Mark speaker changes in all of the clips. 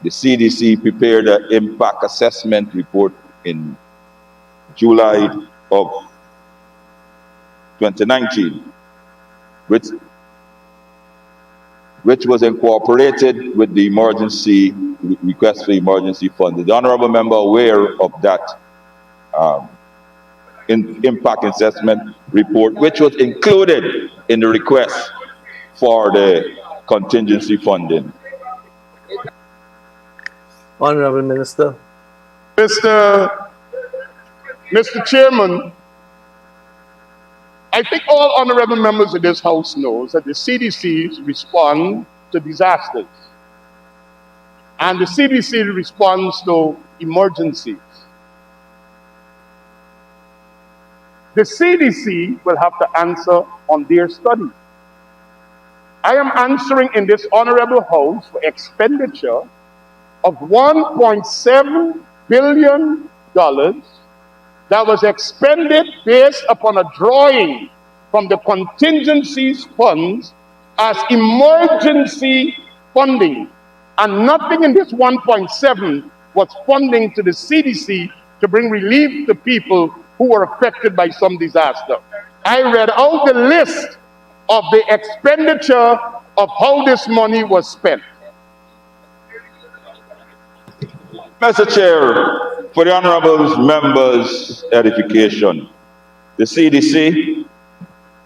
Speaker 1: the CDC prepared an impact assessment report in July of 2019, which was incorporated with the emergency request for emergency funds. The honorable member aware of that impact assessment report, which was included in the request for the contingency funding.
Speaker 2: Honorable Minister.
Speaker 3: Mr. Chairman, I think all honorable members of this House knows that the CDCs respond to disasters. And the CDC responds to emergencies. The CDC will have to answer on their study. I am answering in this honorable House for expenditure of $1.7 billion that was expended based upon a drawing from the contingencies funds as emergency funding. And nothing in this 1.7 was funding to the CDC to bring relief to people who were affected by some disaster. I read out the list of the expenditure of how this money was spent.
Speaker 1: Mr. Chair, for the honorable members' edification, the CDC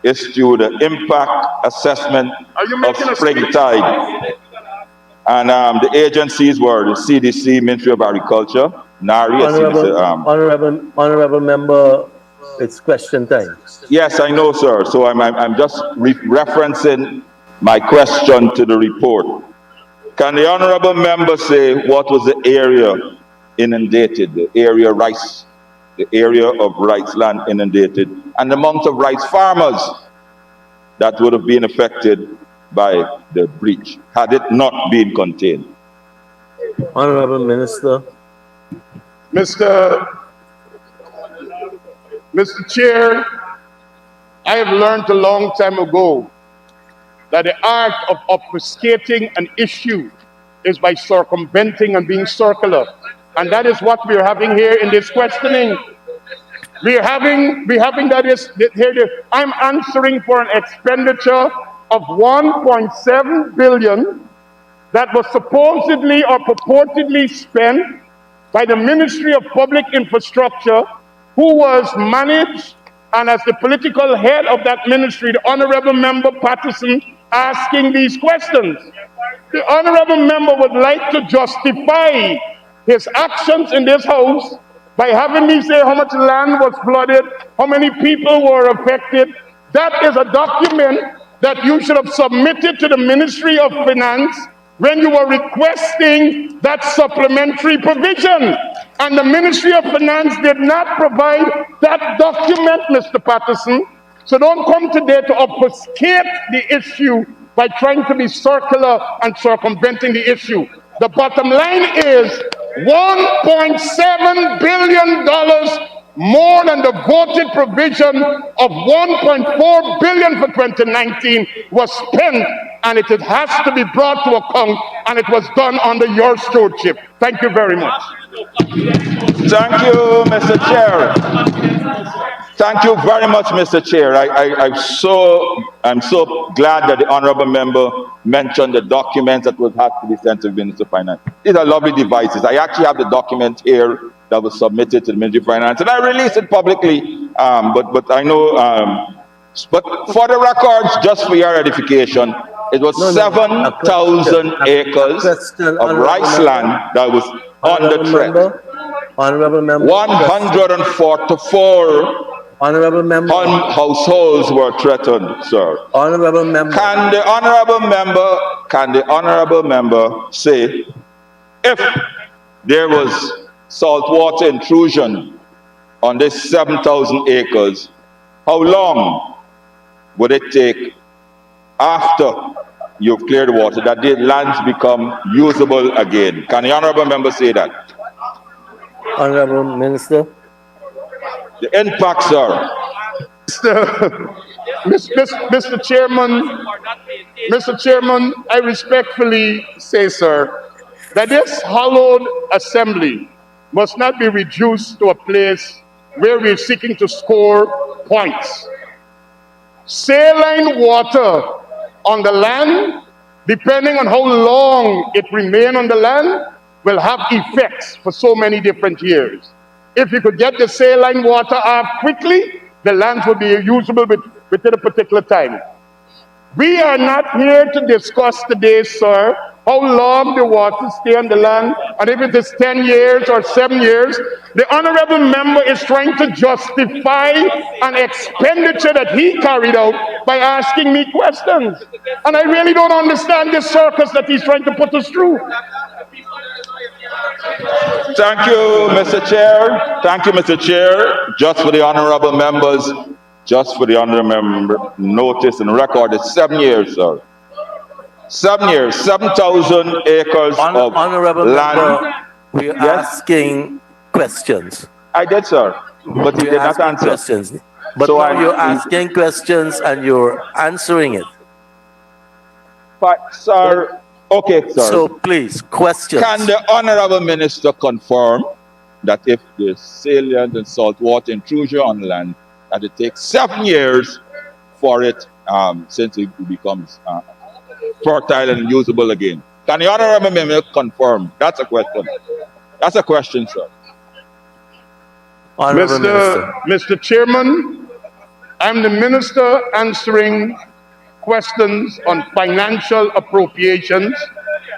Speaker 1: issued an impact assessment of spring tide. And the agencies were the CDC, Ministry of Agriculture, NARI,
Speaker 2: Honorable member, it's question time.
Speaker 1: Yes, I know, sir. So I'm just referencing my question to the report. Can the honorable member say what was the area inundated, the area of rice land inundated, and the amount of rice farmers that would have been affected by the breach had it not been contained?
Speaker 2: Honorable Minister.
Speaker 3: Mr. Chair, I have learned a long time ago that the art of obfuscating an issue is by circumventing and being circular. And that is what we're having here in this questioning. I'm answering for an expenditure of $1.7 billion that was supposedly or purportedly spent by the Ministry of Public Infrastructure, who was managed, and as the political head of that ministry, the Honorable Member Patterson, asking these questions. The Honorable Member would like to justify his actions in this House by having me say how much land was flooded, how many people were affected. That is a document that you should have submitted to the Ministry of Finance when you were requesting that supplementary provision. And the Ministry of Finance did not provide that document, Mr. Patterson. So don't come today to obfuscate the issue by trying to be circular and circumventing the issue. The bottom line is $1.7 billion more than the voted provision of $1.4 billion for 2019 was spent, and it has to be brought to account, and it was done under your stewardship. Thank you very much.
Speaker 1: Thank you, Mr. Chair. Thank you very much, Mr. Chair. I'm so glad that the honorable member mentioned the documents that would have to be sent to the Minister of Finance. These are lovely devices. I actually have the document here that was submitted to the Ministry of Finance, and I released it publicly. But I know. But for the records, just for your edification, it was 7,000 acres of rice land that was under threat.
Speaker 2: Honorable member.
Speaker 1: 144
Speaker 2: Honorable member.
Speaker 1: households were threatened, sir.
Speaker 2: Honorable member.
Speaker 1: Can the honorable member say if there was saltwater intrusion on this 7,000 acres, how long would it take after you've cleared the water that the lands become usable again? Can the honorable member say that?
Speaker 2: Honorable Minister.
Speaker 1: The impact, sir.
Speaker 3: Mr. Chairman, I respectfully say, sir, that this hallowed assembly must not be reduced to a place where we're seeking to score points. Saline water on the land, depending on how long it remains on the land, will have effects for so many different years. If you could get the saline water off quickly, the lands will be usable within a particular time. We are not here to discuss today, sir, how long the water stay on the land, and if it is 10 years or 7 years. The honorable member is trying to justify an expenditure that he carried out by asking me questions. And I really don't understand this circus that he's trying to put us through.
Speaker 1: Thank you, Mr. Chair. Thank you, Mr. Chair. Just for the honorable members, notice and record, it's 7 years, sir. 7 years, 7,000 acres of
Speaker 2: Honorable
Speaker 1: land.
Speaker 2: member, we are asking questions.
Speaker 1: I did, sir, but you
Speaker 2: We
Speaker 1: did
Speaker 2: are
Speaker 1: not
Speaker 2: asking
Speaker 1: answer.
Speaker 2: questions. But
Speaker 1: So
Speaker 2: now you're asking questions and you're answering it.
Speaker 1: But, sir, okay, sir.
Speaker 2: So please, questions.
Speaker 1: Can the honorable minister confirm that if the salient and saltwater intrusion on land, that it takes 7 years for it, since it becomes fertile and usable again? Can the honorable member confirm? That's a question. That's a question, sir.
Speaker 2: Honorable Minister.
Speaker 3: Mr. Chairman, I'm the minister answering questions on financial appropriations.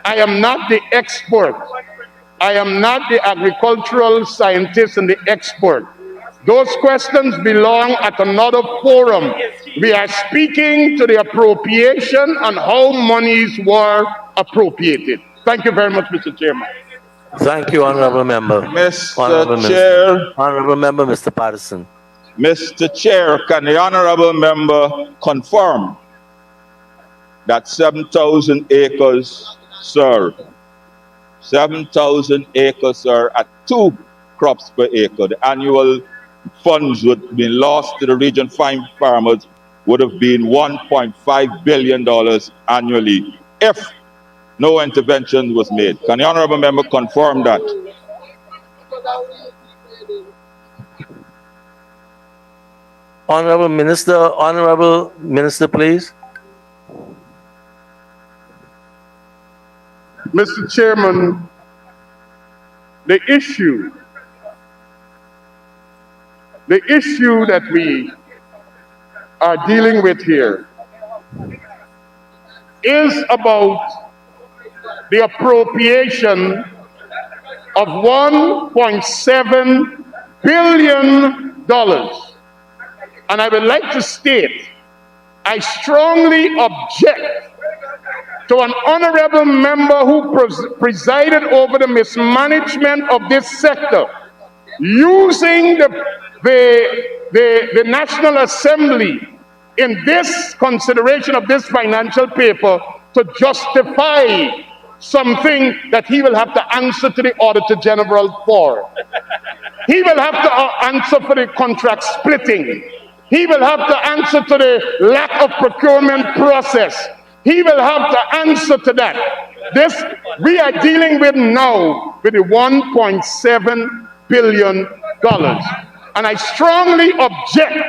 Speaker 3: I am not the expert. I am not the agricultural scientist and the expert. Those questions belong at another forum. We are speaking to the appropriation and how monies were appropriated. Thank you very much, Mr. Chairman.
Speaker 2: Thank you, Honorable Member.
Speaker 1: Mr. Chair.
Speaker 2: Honorable Member, Mr. Patterson.
Speaker 1: Mr. Chair, can the honorable member confirm that 7,000 acres, sir, 7,000 acres, sir, at 2 crops per acre, the annual funds would have been lost to the region farmers would have been $1.5 billion annually if no intervention was made. Can the honorable member confirm that?
Speaker 2: Honorable Minister, please.
Speaker 3: Mr. Chairman, the issue that we are dealing with here is about the appropriation of $1.7 billion. And I would like to state, I strongly object to an honorable member who presided over the mismanagement of this sector, using the National Assembly in this consideration of this financial paper to justify something that he will have to answer to the Auditor General for. He will have to answer for the contract splitting. He will have to answer to the lack of procurement process. He will have to answer to that. This we are dealing with now with the $1.7 billion. And I strongly object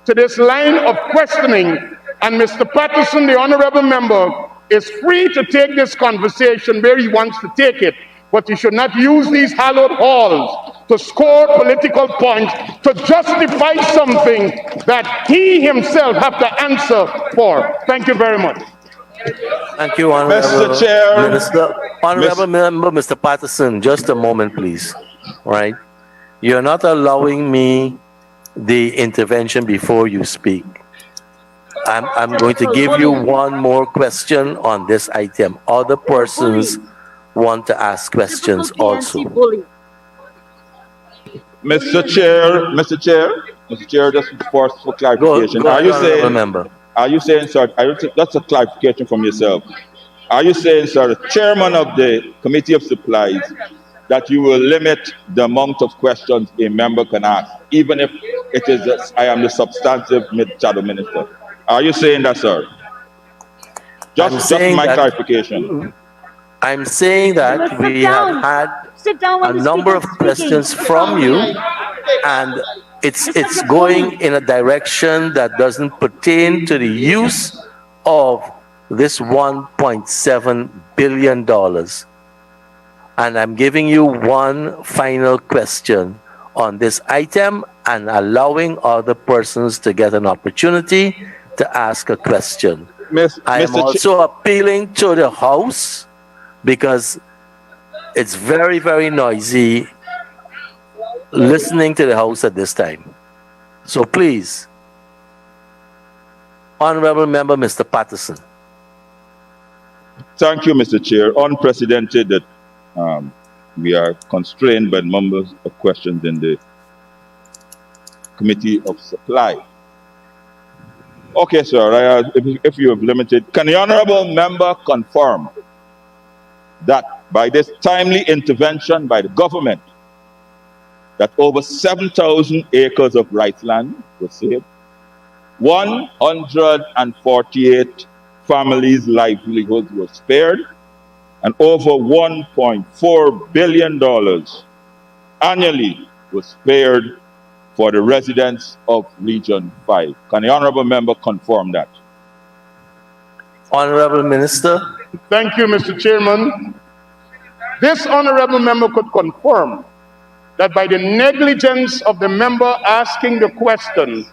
Speaker 3: to this line of questioning. And Mr. Patterson, the honorable member, is free to take this conversation where he wants to take it. But he should not use these hallowed halls to score political points to justify something that he himself have to answer for. Thank you very much.
Speaker 2: Thank you, Honorable
Speaker 1: Mr. Chair.
Speaker 2: Minister. Honorable Member, Mr. Patterson, just a moment, please. All right? You're not allowing me the intervention before you speak. I'm going to give you one more question on this item. Other persons want to ask questions also.
Speaker 1: Mr. Chair, just for clarification. Are you saying, sir, that's a clarification from yourself. Are you saying, sir, the chairman of the Committee of Supplies, that you will limit the amount of questions a member can ask, even if it is, I am the substantive shadow minister? Are you saying that, sir? Just my clarification.
Speaker 2: I'm saying that we have had a number of questions from you, and it's going in a direction that doesn't pertain to the use of this $1.7 billion. And I'm giving you one final question on this item and allowing other persons to get an opportunity to ask a question. I am also appealing to the House because it's very, very noisy listening to the House at this time. So please, Honorable Member Mr. Patterson.
Speaker 1: Thank you, Mr. Chair. Unprecedented that we are constrained by the numbers of questions in the Committee of Supply. Okay, sir, if you have limited, can the Honorable Member confirm that by this timely intervention by the government, that over 7,000 acres of rice land were saved, 148 families' livelihoods were spared, and over $1.4 billion annually was spared for the residents of Region 5. Can the Honorable Member confirm that?
Speaker 2: Honorable Minister.
Speaker 3: Thank you, Mr. Chairman. This honorable member could confirm that by the negligence of the member asking the question,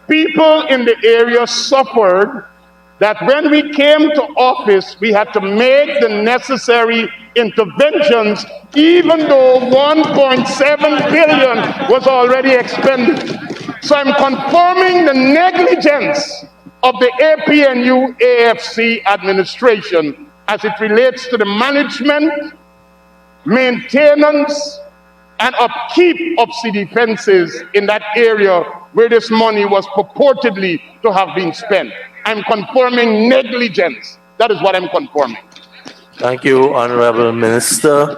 Speaker 3: people in the area suffered that when we came to office, we had to make the necessary interventions, even though $1.7 billion was already expended. So I'm confirming the negligence of the APNU AFC administration as it relates to the management, maintenance, and upkeep of city fences in that area where this money was purportedly to have been spent. I'm confirming negligence. That is what I'm confirming.
Speaker 2: Thank you, Honorable Minister.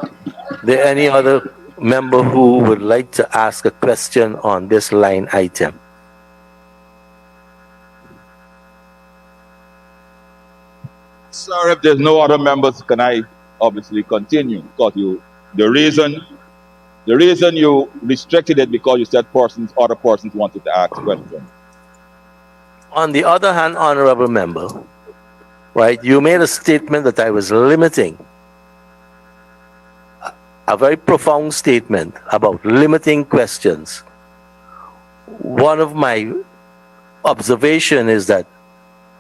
Speaker 2: There any other member who would like to ask a question on this line item?
Speaker 1: Sir, if there's no other members, can I obviously continue? Because the reason you restricted it because you said other persons wanted to ask questions.
Speaker 2: On the other hand, Honorable Member, right, you made a statement that I was limiting, a very profound statement about limiting questions. One of my observations is that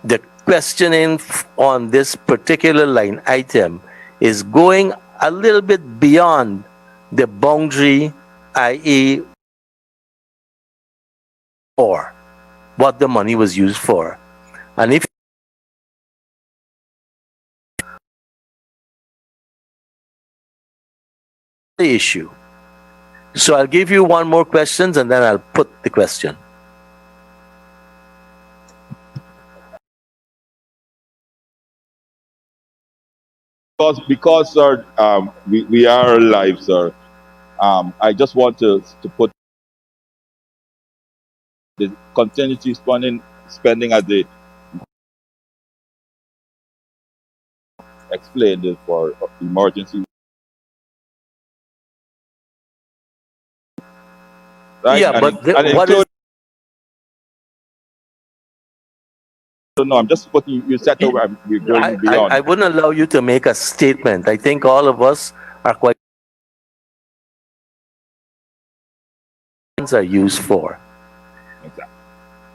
Speaker 2: the questioning on this particular line item is going a little bit beyond the boundary, i.e., or what the money was used for. And if the issue. So I'll give you one more question and then I'll put the question.
Speaker 1: Because sir, we are live, sir. I just want to put the contingency spending as the explained it for emergency. Right?
Speaker 2: Yeah, but what is...
Speaker 1: No, I'm just putting you said we're going beyond.
Speaker 2: I wouldn't allow you to make a statement. I think all of us are quite are used for.
Speaker 1: Exactly.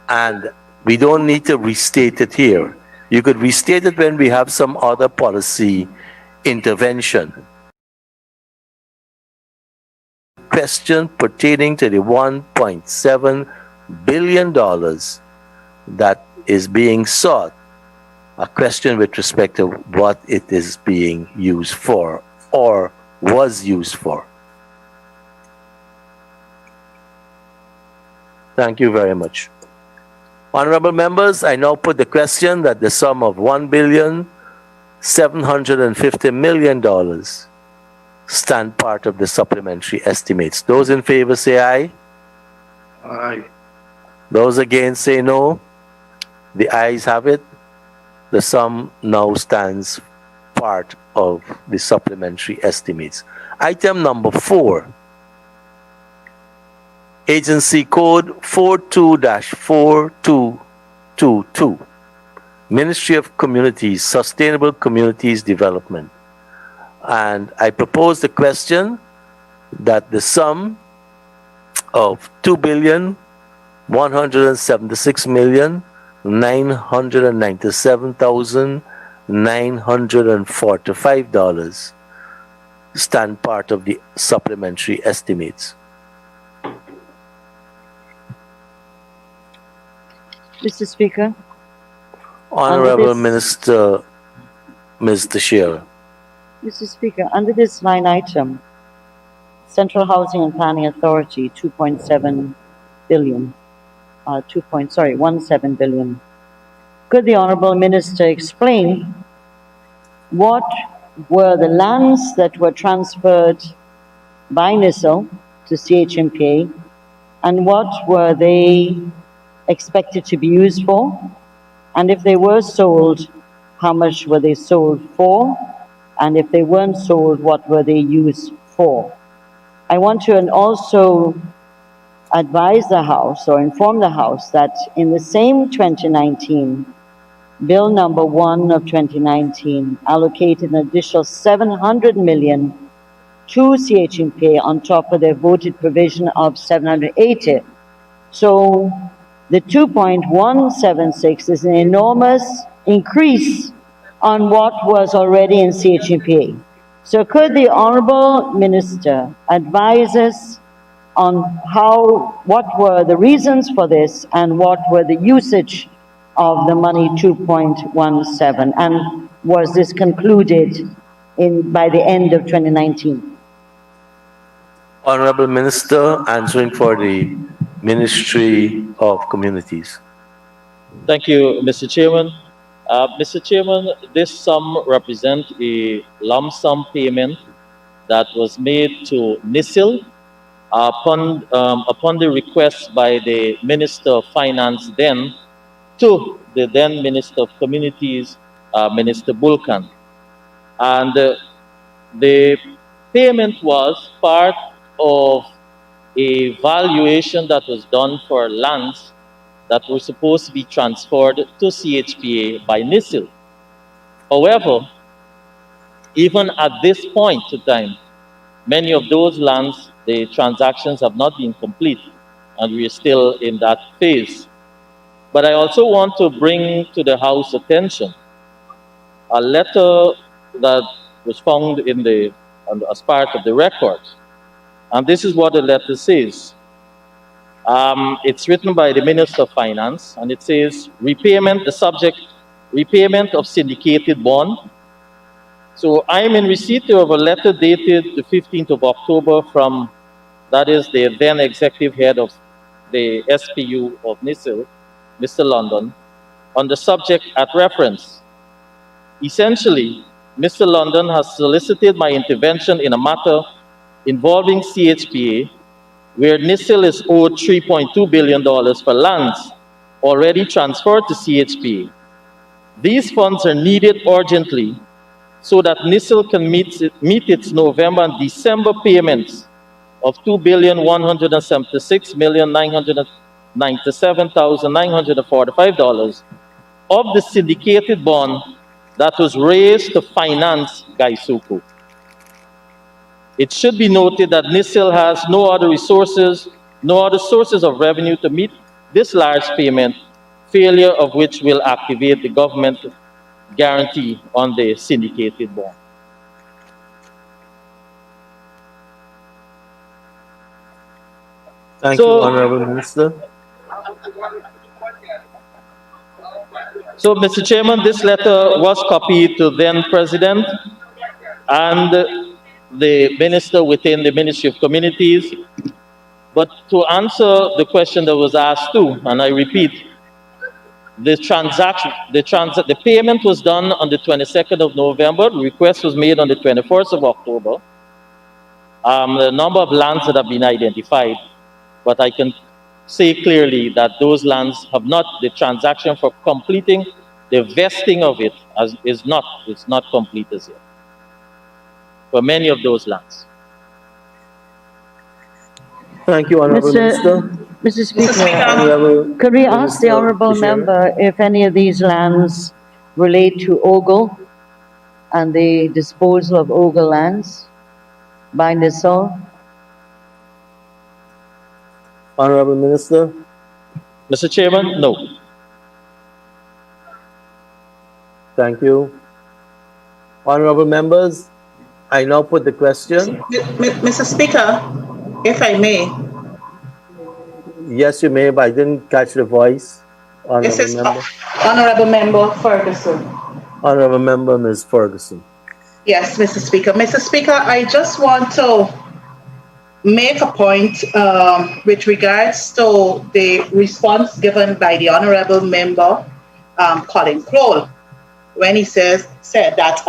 Speaker 2: And we don't need to restate it here. You could restate it when we have some other policy intervention. Question pertaining to the $1.7 billion that is being sought, a question with respect to what it is being used for or was used for. Thank you very much. Honorable members, I now put the question that the sum of $1,750,000,000 stand part of the supplementary estimates. Those in favor say aye.
Speaker 4: Aye.
Speaker 2: Those against say no. The ayes have it. The sum now stands part of the supplementary estimates. Item number 4, Agency Code 42-4222, Ministry of Communities, Sustainable Communities Development. And I propose the question that the sum of $2,176,997,945 stand part of the supplementary estimates.
Speaker 5: Mr. Speaker,
Speaker 2: Honorable
Speaker 5: this-
Speaker 2: Minister, Ms. Teixeira.
Speaker 5: Mr. Speaker, under this line item, Central Housing and Planning Authority, 2.7 billion, 17 billion. Could the Honorable Minister explain what were the lands that were transferred by NISL to CHMPA, and what were they expected to be used for? And if they were sold, how much were they sold for? And if they weren't sold, what were they used for? I want to also advise the House or inform the House that in the same 2019, Bill number 1 of 2019 allocated an additional 700 million to CHMPA on top of their voted provision of 780. So the 2.176 is an enormous increase on what was already in CHMPA. So could the Honorable Minister advise us on what were the reasons for this and what were the usage of the money 2.17, and was this concluded by the end of 2019?
Speaker 2: Honorable Minister, answering for the Ministry of Communities.
Speaker 6: Thank you, Mr. Chairman. Mr. Chairman, this sum represents a lump sum payment that was made to NISL upon the request by the Minister of Finance then to the then Minister of Communities, Minister Bulkan. And the payment was part of a valuation that was done for lands that were supposed to be transferred to CHPA by NISL. However, even at this point in time, many of those lands, the transactions have not been complete, and we are still in that phase. But I also want to bring to the House attention a letter that was found as part of the record. And this is what the letter says. It's written by the Minister of Finance, and it says, repayment, the subject, repayment of syndicated bond. So I'm in receipt of a letter dated the 15th of October from, that is the then executive head of the SPU of NISL, Mr. London, on the subject at reference. Essentially, Mr. London has solicited my intervention in a matter involving CHPA, where NISL is owed $3.2 billion for lands already transferred to CHPA. These funds are needed urgently so that NISL can meet its November and December payments of $2,176,997,945 of the syndicated bond that was raised to finance Gaisuku. It should be noted that NISL has no other sources of revenue to meet this large payment, failure of which will activate the government guarantee on the syndicated bond.
Speaker 2: Thank you, Honorable Minister.
Speaker 6: So, Mr. Chairman, this letter was copied to then President and the Minister within the Ministry of Communities. But to answer the question that was asked too, and I repeat, the payment was done on the 22nd of November. The request was made on the 21st of October. The number of lands that have been identified, but I can say clearly that those lands have not, the transaction for completing the vesting of it is not complete as yet for many of those lands.
Speaker 2: Thank you, Honorable Minister.
Speaker 5: Mr. Speaker,
Speaker 2: Honorable
Speaker 5: could we ask the
Speaker 2: Minister
Speaker 5: honourable
Speaker 2: Fisher.
Speaker 5: member if any of these lands relate to Ogle and the disposal of Ogle lands by NISOL?
Speaker 2: Honorable Minister.
Speaker 6: Mr. Chairman, no.
Speaker 2: Thank you. Honorable members, I now put the question.
Speaker 7: Mr. Speaker, if I may.
Speaker 2: Yes, you may, but I didn't catch the voice.
Speaker 7: This is
Speaker 2: Honorable member.
Speaker 7: Honorable Member Ferguson.
Speaker 2: Honorable member, Ms. Ferguson.
Speaker 7: Yes, Mr. Speaker. Mr. Speaker, I just want to make a point with regards to the response given by the Honorable Member Colin Crowell when he said that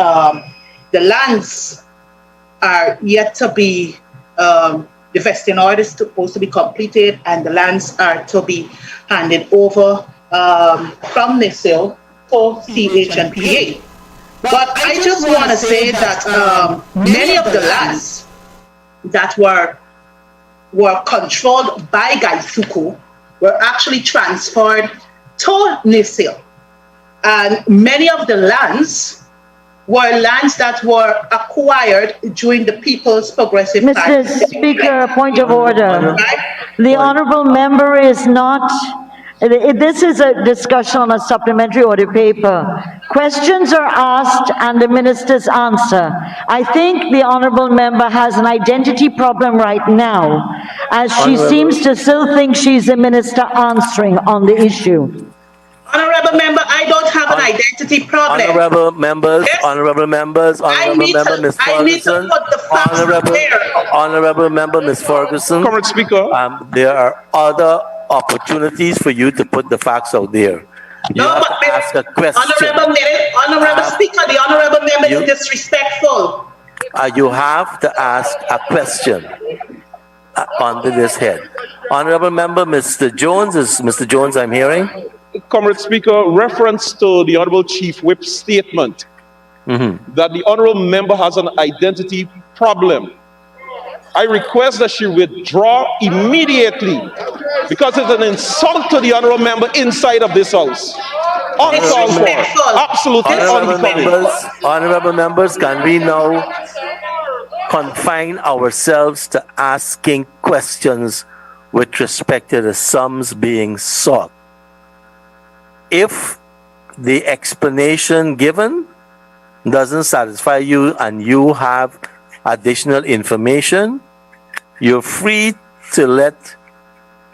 Speaker 7: the lands are yet to be, the vesting order is supposed to be completed and the lands are to be handed over from NISIL to CHMPA. But I just want to say that many of the lands that were controlled by Gaisuku were actually transferred to NISIL. And many of the lands were lands that were acquired during the People's Progressive Party.
Speaker 5: Mr. Speaker, point of order.
Speaker 7: Right?
Speaker 5: The honourable member is not, this is a discussion on a supplementary order paper. Questions are asked and the ministers answer. I think the honourable member has an identity problem right now, as she seems to still think she's the minister answering on the issue.
Speaker 7: Honourable member, I don't have an identity problem.
Speaker 2: Honorable members,
Speaker 7: Yes.
Speaker 2: honorable members, honorable member, Ms.
Speaker 7: I need to
Speaker 2: Ferguson.
Speaker 7: put the facts there.
Speaker 2: Honorable member, Ms. Ferguson.
Speaker 1: Comrade Speaker.
Speaker 2: There are other opportunities for you to put the facts out there. You
Speaker 7: No,
Speaker 2: have
Speaker 7: but
Speaker 2: to ask a question.
Speaker 7: Honourable Speaker, the honourable member is disrespectful.
Speaker 2: You have to ask a question under this head. Honorable member, Mr. Jones, Mr. Jones, I'm hearing.
Speaker 8: Comrade Speaker, reference to the Honorable Chief Whip's statement that the Honorable member has an identity problem. I request that she withdraw immediately because it's an insult to the Honorable member inside of this House. Uncalled for. Absolutely unbecoming.
Speaker 2: Honorable members, can we now confine ourselves to asking questions with respect to the sums being sought? If the explanation given doesn't satisfy you and you have additional information, you're free to let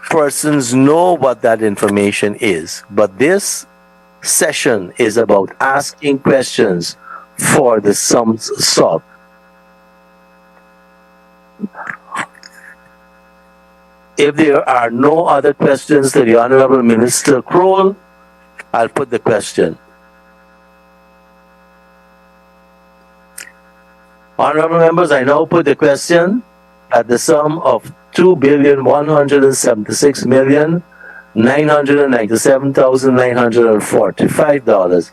Speaker 2: persons know what that information is. But this session is about asking questions for the sums sought. If there are no other questions to the Honorable Minister Crowell, I'll put the question. Honorable members, I now put the question that the sum of $2,176,997,945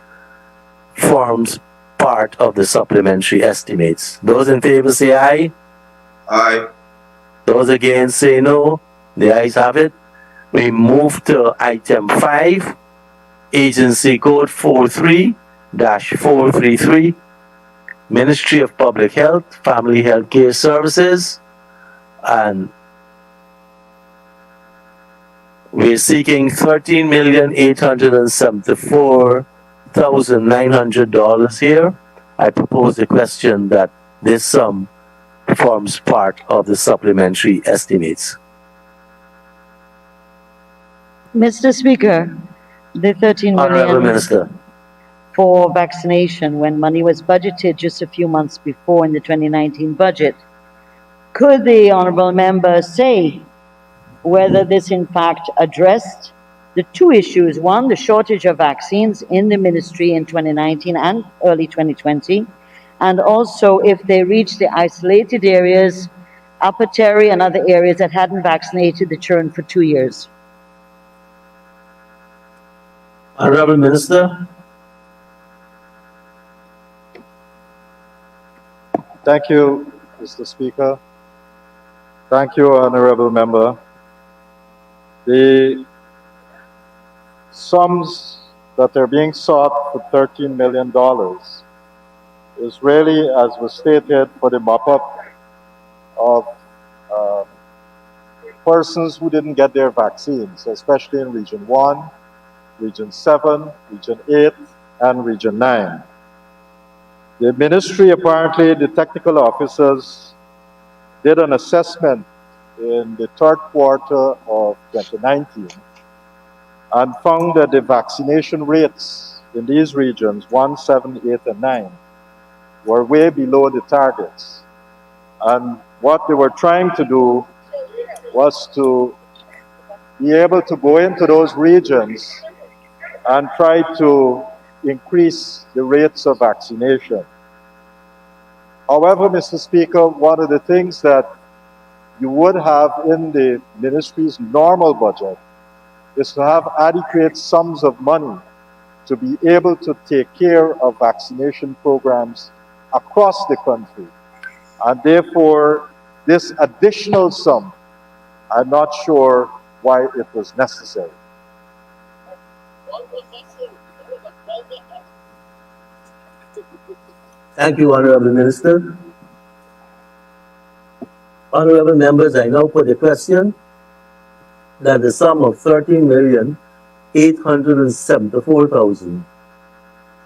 Speaker 2: forms part of the supplementary estimates. Those in favor say aye.
Speaker 9: Aye.
Speaker 2: Those against say no. The ayes have it. We move to item 5. Agency Code 43-433, Ministry of Public Health, Family Health Care Services, and we're seeking $13,874,900 here. I propose the question that this sum forms part of the supplementary estimates.
Speaker 5: Mr. Speaker, the 13
Speaker 2: Honorable
Speaker 5: million
Speaker 2: Minister.
Speaker 5: for vaccination, when money was budgeted just a few months before in the 2019 budget, could the honourable member say whether this in fact addressed the two issues? One, the shortage of vaccines in the ministry in 2019 and early 2020, and also if they reached the isolated areas, Upper Terry and other areas that hadn't vaccinated the children for 2 years.
Speaker 2: Honorable Minister.
Speaker 9: Thank you, Mr. Speaker. Thank you, Honorable Member. The sums that are being sought for $13 million is really, as was stated, for the mop-up of persons who didn't get their vaccines, especially in Region 1, Region 7, Region 8, and Region 9. The ministry, apparently, the technical officers did an assessment in the third quarter of 2019 and found that the vaccination rates in these regions, 1, 7, 8, and 9, were way below the targets. And what they were trying to do was to be able to go into those regions and try to increase the rates of vaccination. However, Mr. Speaker, one of the things that you would have in the ministry's normal budget is to have adequate sums of money to be able to take care of vaccination programs across the country. And therefore, this additional sum, I'm not sure why it was necessary.
Speaker 2: Thank you, Honorable Minister. Honorable members, I now put the question that the sum of 13,874,000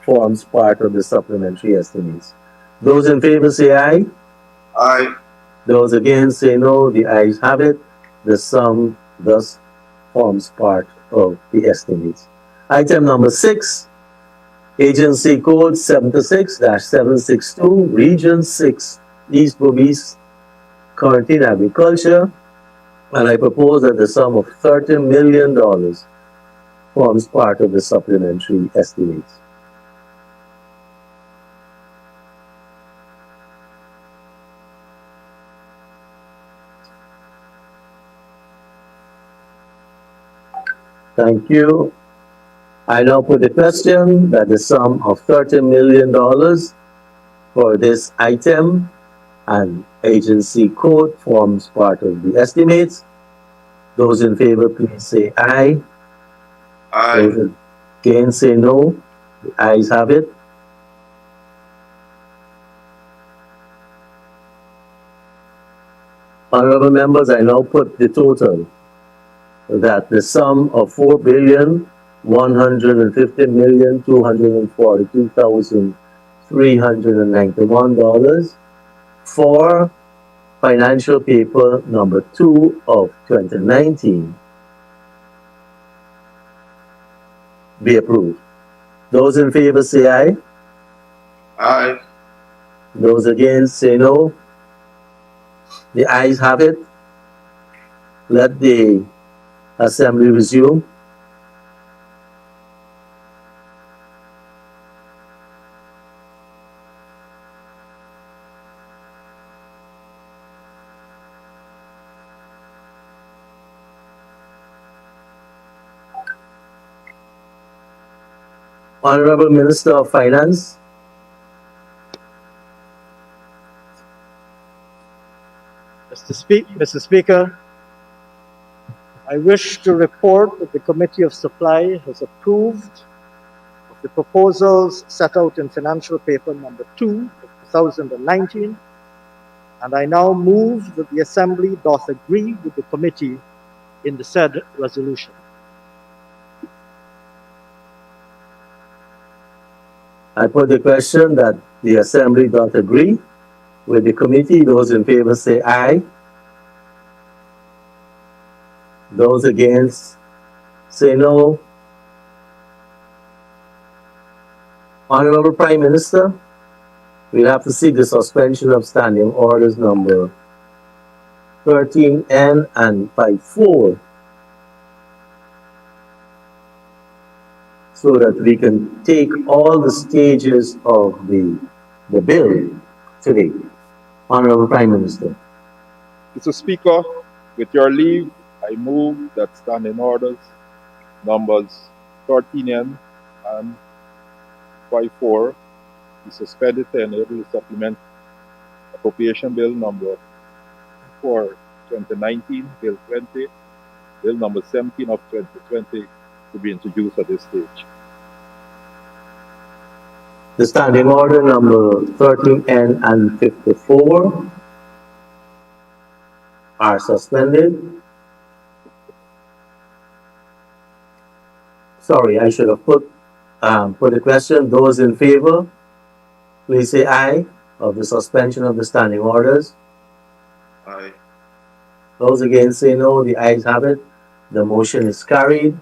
Speaker 2: forms part of the supplementary estimates. Those in favor say aye.
Speaker 4: Aye.
Speaker 2: Those against say no. The ayes have it. The sum thus forms part of the estimates. Item number 6, Agency Code 76-762, Region 6, East Bobis, Quarantine Agriculture, and I propose that the sum of $30 million forms part of the supplementary estimates. Thank you. I now put the question that the sum of $30 million for this item and agency code forms part of the estimates. Those in favor, please say aye.
Speaker 4: Aye.
Speaker 2: Those against say no. The ayes have it. Honorable members, I now put the total that the sum of $4,150,242,391 for financial paper number 2 of 2019 be approved. Those in favor say aye.
Speaker 4: Aye.
Speaker 2: Those against say no. The ayes have it. Let the assembly resume. Honorable Minister of Finance.
Speaker 10: Mr. Speaker, I wish to report that the Committee of Supply has approved of the proposals set out in Financial Paper number 2 of 2019, and I now move that the Assembly doth agree with the Committee in the said resolution.
Speaker 2: I put the question that the Assembly doth agree with the committee. Those in favor say aye. Those against say no. Honorable Prime Minister, we'll have to seek the suspension of standing orders number 13N and 54 so that we can take all the stages of the bill today. Honorable Prime Minister.
Speaker 8: Mr. Speaker, with your leave, I move that standing orders numbers 13N and 54 be suspended and able to supplement
Speaker 9: Appropriation Bill number 4, 2019, Bill 20, Bill number 17 of 2020 to be introduced at this stage.
Speaker 2: The standing order number 13N and 54 are suspended. Sorry, I should have put the question. Those in favor, please say aye of the suspension of the standing orders.
Speaker 4: Aye.
Speaker 2: Those against say no. The ayes have it. The motion is carried.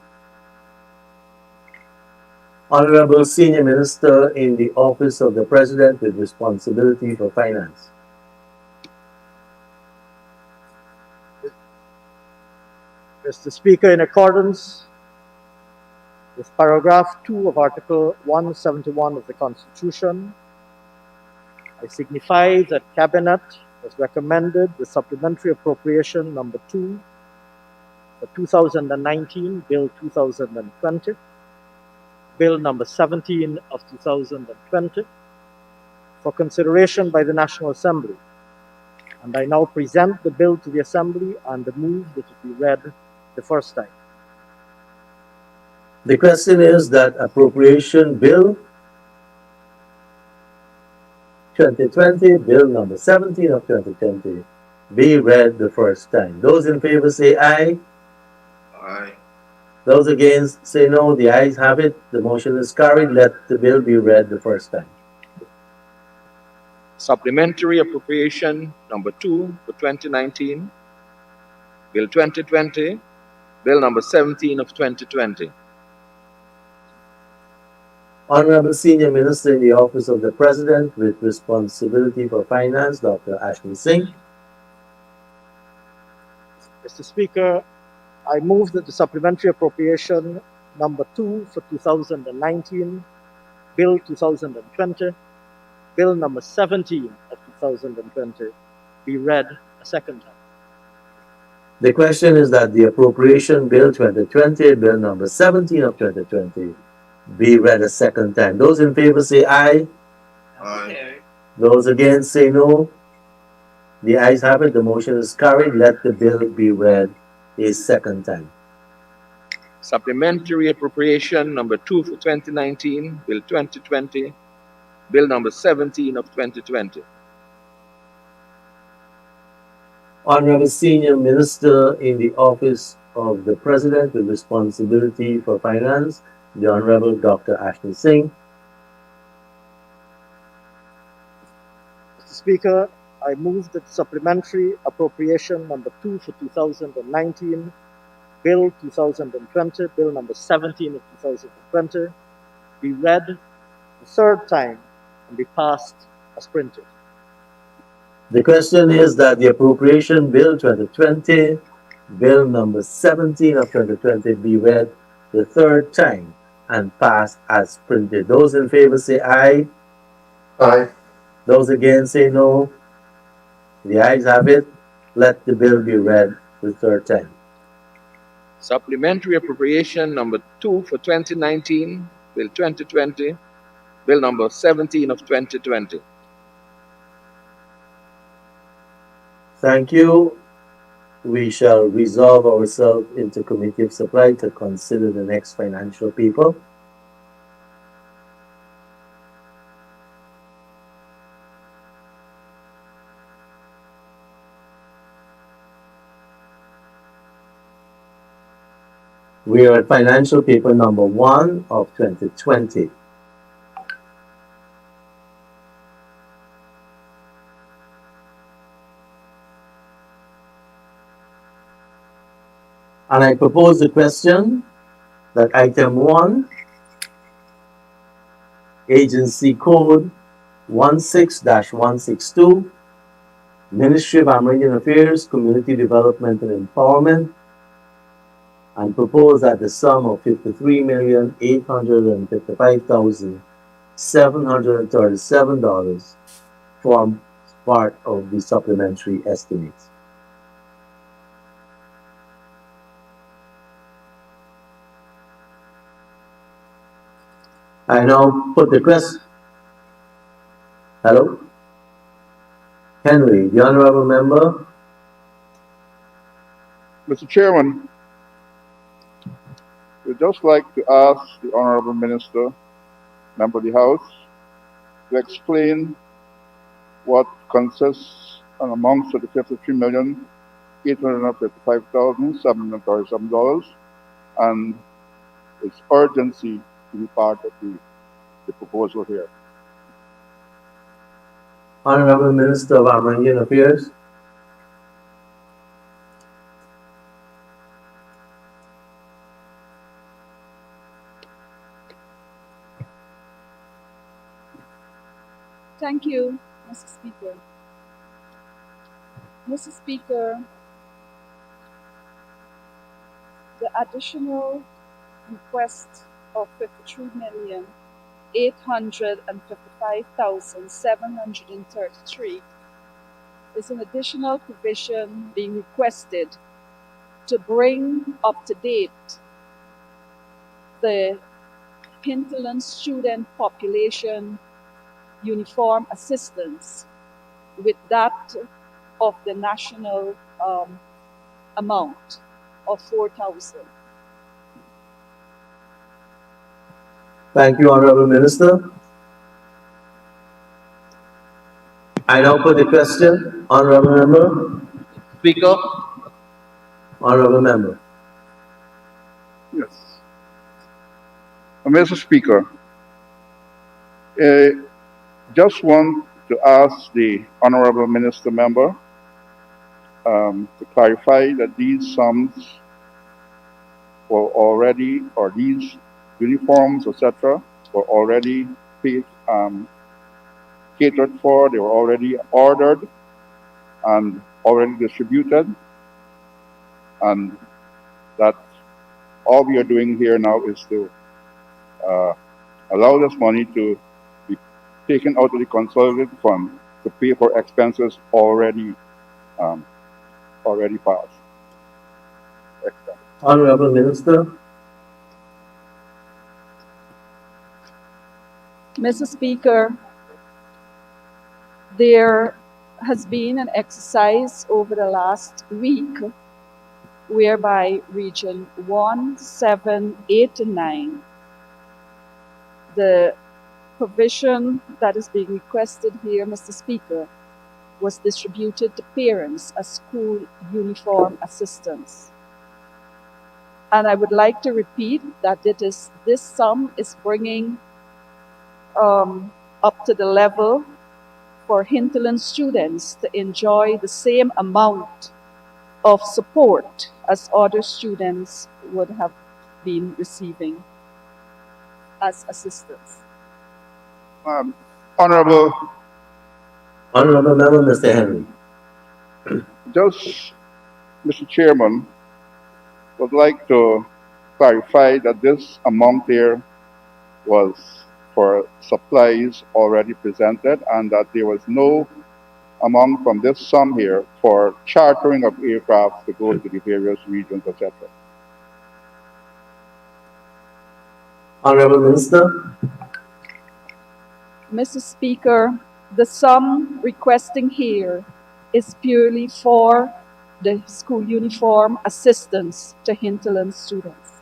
Speaker 2: Honorable Senior Minister in the Office of the President with responsibility for finance.
Speaker 10: Mr. Speaker, in accordance with paragraph 2 of Article 171 of the Constitution, I signify that Cabinet has recommended the supplementary appropriation number 2 for 2019, Bill 2020, Bill number 17 of 2020, for consideration by the National Assembly. And I now present the bill to the Assembly and move that it be read the first time.
Speaker 2: The question is that appropriation bill 2020, bill number 17 of 2020, be read the first time. Those in favor say aye.
Speaker 4: Aye.
Speaker 2: Those against say no. The ayes have it. The motion is carried. Let the bill be read the first time.
Speaker 11: Supplementary Appropriation number 2 for 2019, Bill 2020, Bill number 17 of 2020.
Speaker 2: Honorable Senior Minister in the Office of the President with responsibility for finance, Dr. Ashley Singh.
Speaker 10: Mr. Speaker, I move that the supplementary appropriation number 2 for 2019, Bill 2020, Bill number 17 of 2020 be read a second time.
Speaker 2: The question is that the appropriation bill 2020, bill number 17 of 2020, be read a second time. Those in favor say aye.
Speaker 4: Aye.
Speaker 2: Those against say no. The ayes have it. The motion is carried. Let the bill be read a second time.
Speaker 11: Supplementary Appropriation number 2 for 2019, Bill 2020, Bill number 17 of 2020.
Speaker 2: Honorable Senior Minister in the Office of the President with responsibility for finance, the Honorable Dr. Ashley Singh.
Speaker 10: Mr. Speaker, I move that supplementary appropriation number 2 for 2019, Bill 2020, Bill number 17 of 2020, be read the third time and be passed as printed.
Speaker 2: The question is that the appropriation bill 2020, bill number 17 of 2020 be read the third time and passed as printed. Those in favor say aye.
Speaker 4: Aye.
Speaker 2: Those against say no. The ayes have it. Let the bill be read the third time.
Speaker 11: Supplementary Appropriation number 2 for 2019, Bill 2020, Bill number 17 of 2020.
Speaker 2: Thank you. We shall resolve ourselves into Committee of Supply to consider the next financial people. We are at financial paper number 1 of 2020. And I propose the question that item 1, agency code 16-162, Ministry of Amerindian Affairs, Community Development and Empowerment, and propose that the sum of $53,855,737 form part of the supplementary estimates. I now put the question. Hello? Henry, the honorable member.
Speaker 3: Mr. Chairman, we'd just like to ask the Honorable Minister, Member of the House, to explain what consists and amounts to the $53,855,737 and its urgency to be part of the proposal here.
Speaker 2: Honorable Minister of Amerindian Affairs.
Speaker 12: Thank you, Mr. Speaker. Mr. Speaker, the additional request of $53,855,733 is an additional provision being requested to bring up to date the hinterland student population uniform assistance with that of the national amount of 4,000.
Speaker 2: Thank you, Honorable Minister. I now put the question. Honorable Member.
Speaker 6: Speaker,
Speaker 2: Honorable Member.
Speaker 3: Yes. Mr. Speaker, just want to ask the Honorable Minister Member to clarify that these sums were already, or these uniforms, etc., were already paid, catered for, they were already ordered and already distributed, and that all we are doing here now is to allow this money to be taken out of the consolidated fund to pay for expenses already passed.
Speaker 2: Honorable Minister.
Speaker 12: Mr. Speaker, there has been an exercise over the last week whereby Region 1, 7, 8, and 9, the provision that is being requested here, Mr. Speaker, was distributed to parents as school uniform assistance. And I would like to repeat that this sum is bringing up to the level for hinterland students to enjoy the same amount of support as other students would have been receiving as assistance.
Speaker 3: Honorable
Speaker 2: Member, Mr. Henry.
Speaker 3: Just, Mr. Chairman, would like to clarify that this amount here was for supplies already presented and that there was no amount from this sum here for chartering of aircraft to go to the various regions, etc.
Speaker 2: Honorable Minister.
Speaker 12: Mr. Speaker, the sum requesting here is purely for the school uniform assistance to hinterland students.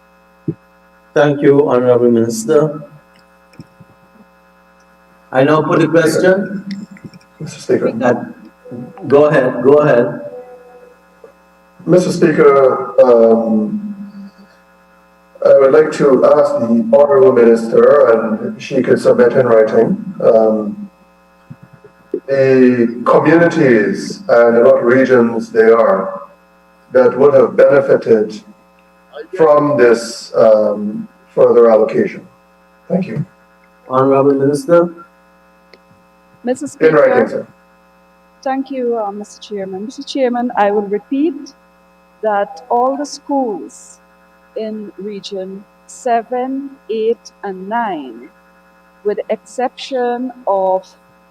Speaker 2: Thank you, Honorable Minister. I now put the question.
Speaker 13: Mr. Speaker.
Speaker 2: Go ahead.
Speaker 13: Mr. Speaker, I would like to ask the Honorable Minister, and she could submit in writing, the communities and in what regions they are that would have benefited from this further allocation. Thank you.
Speaker 2: Honorable Minister.
Speaker 12: Mr. Speaker.
Speaker 13: In writing, sir.
Speaker 12: Thank you, Mr. Chairman. Mr. Chairman, I will repeat that all the schools in Region 7, 8, and 9, with the exception of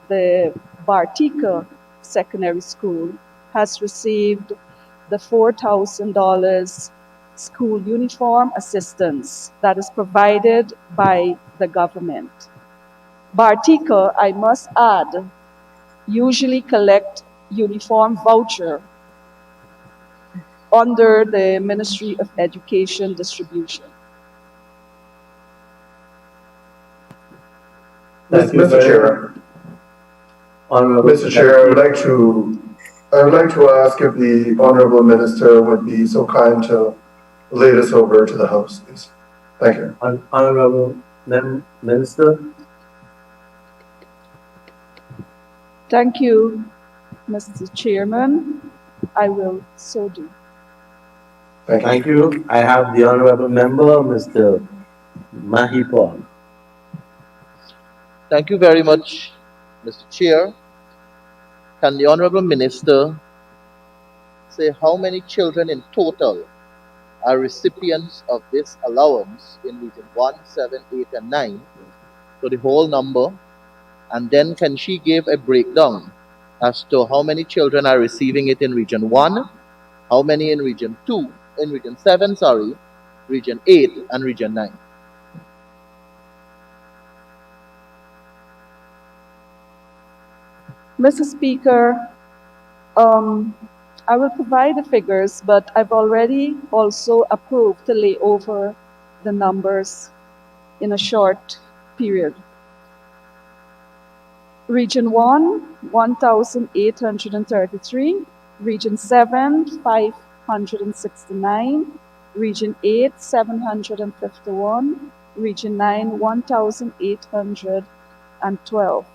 Speaker 12: the Bartica Secondary School, has received the $4,000 school uniform assistance that is provided by the government. Bartica, I must add, usually collect uniform voucher under the Ministry of Education distribution.
Speaker 13: Mr. Chair. Mr. Chair, I would like to ask if the Honorable Minister would be so kind to lead us over to the House, please. Thank you.
Speaker 2: Honorable Minister.
Speaker 12: Thank you, Mr. Chairman. I will so do.
Speaker 2: Thank you. I have the Honorable Member, Mr. Mahipal.
Speaker 6: Thank you very much, Mr. Chair. Can the Honorable Minister say how many children in total are recipients of this allowance in Region 1, 7, 8, and 9, so the whole number, and then can she give a breakdown as to how many children are receiving it in Region 1, how many in Region 2, in Region 7, sorry, Region 8, and Region 9?
Speaker 12: Mr. Speaker, I will provide the figures, but I've already also approved to lay over the numbers in a short period. Region 1, 1,833. Region 7, 569. Region 8, 751. Region 9, 1,812.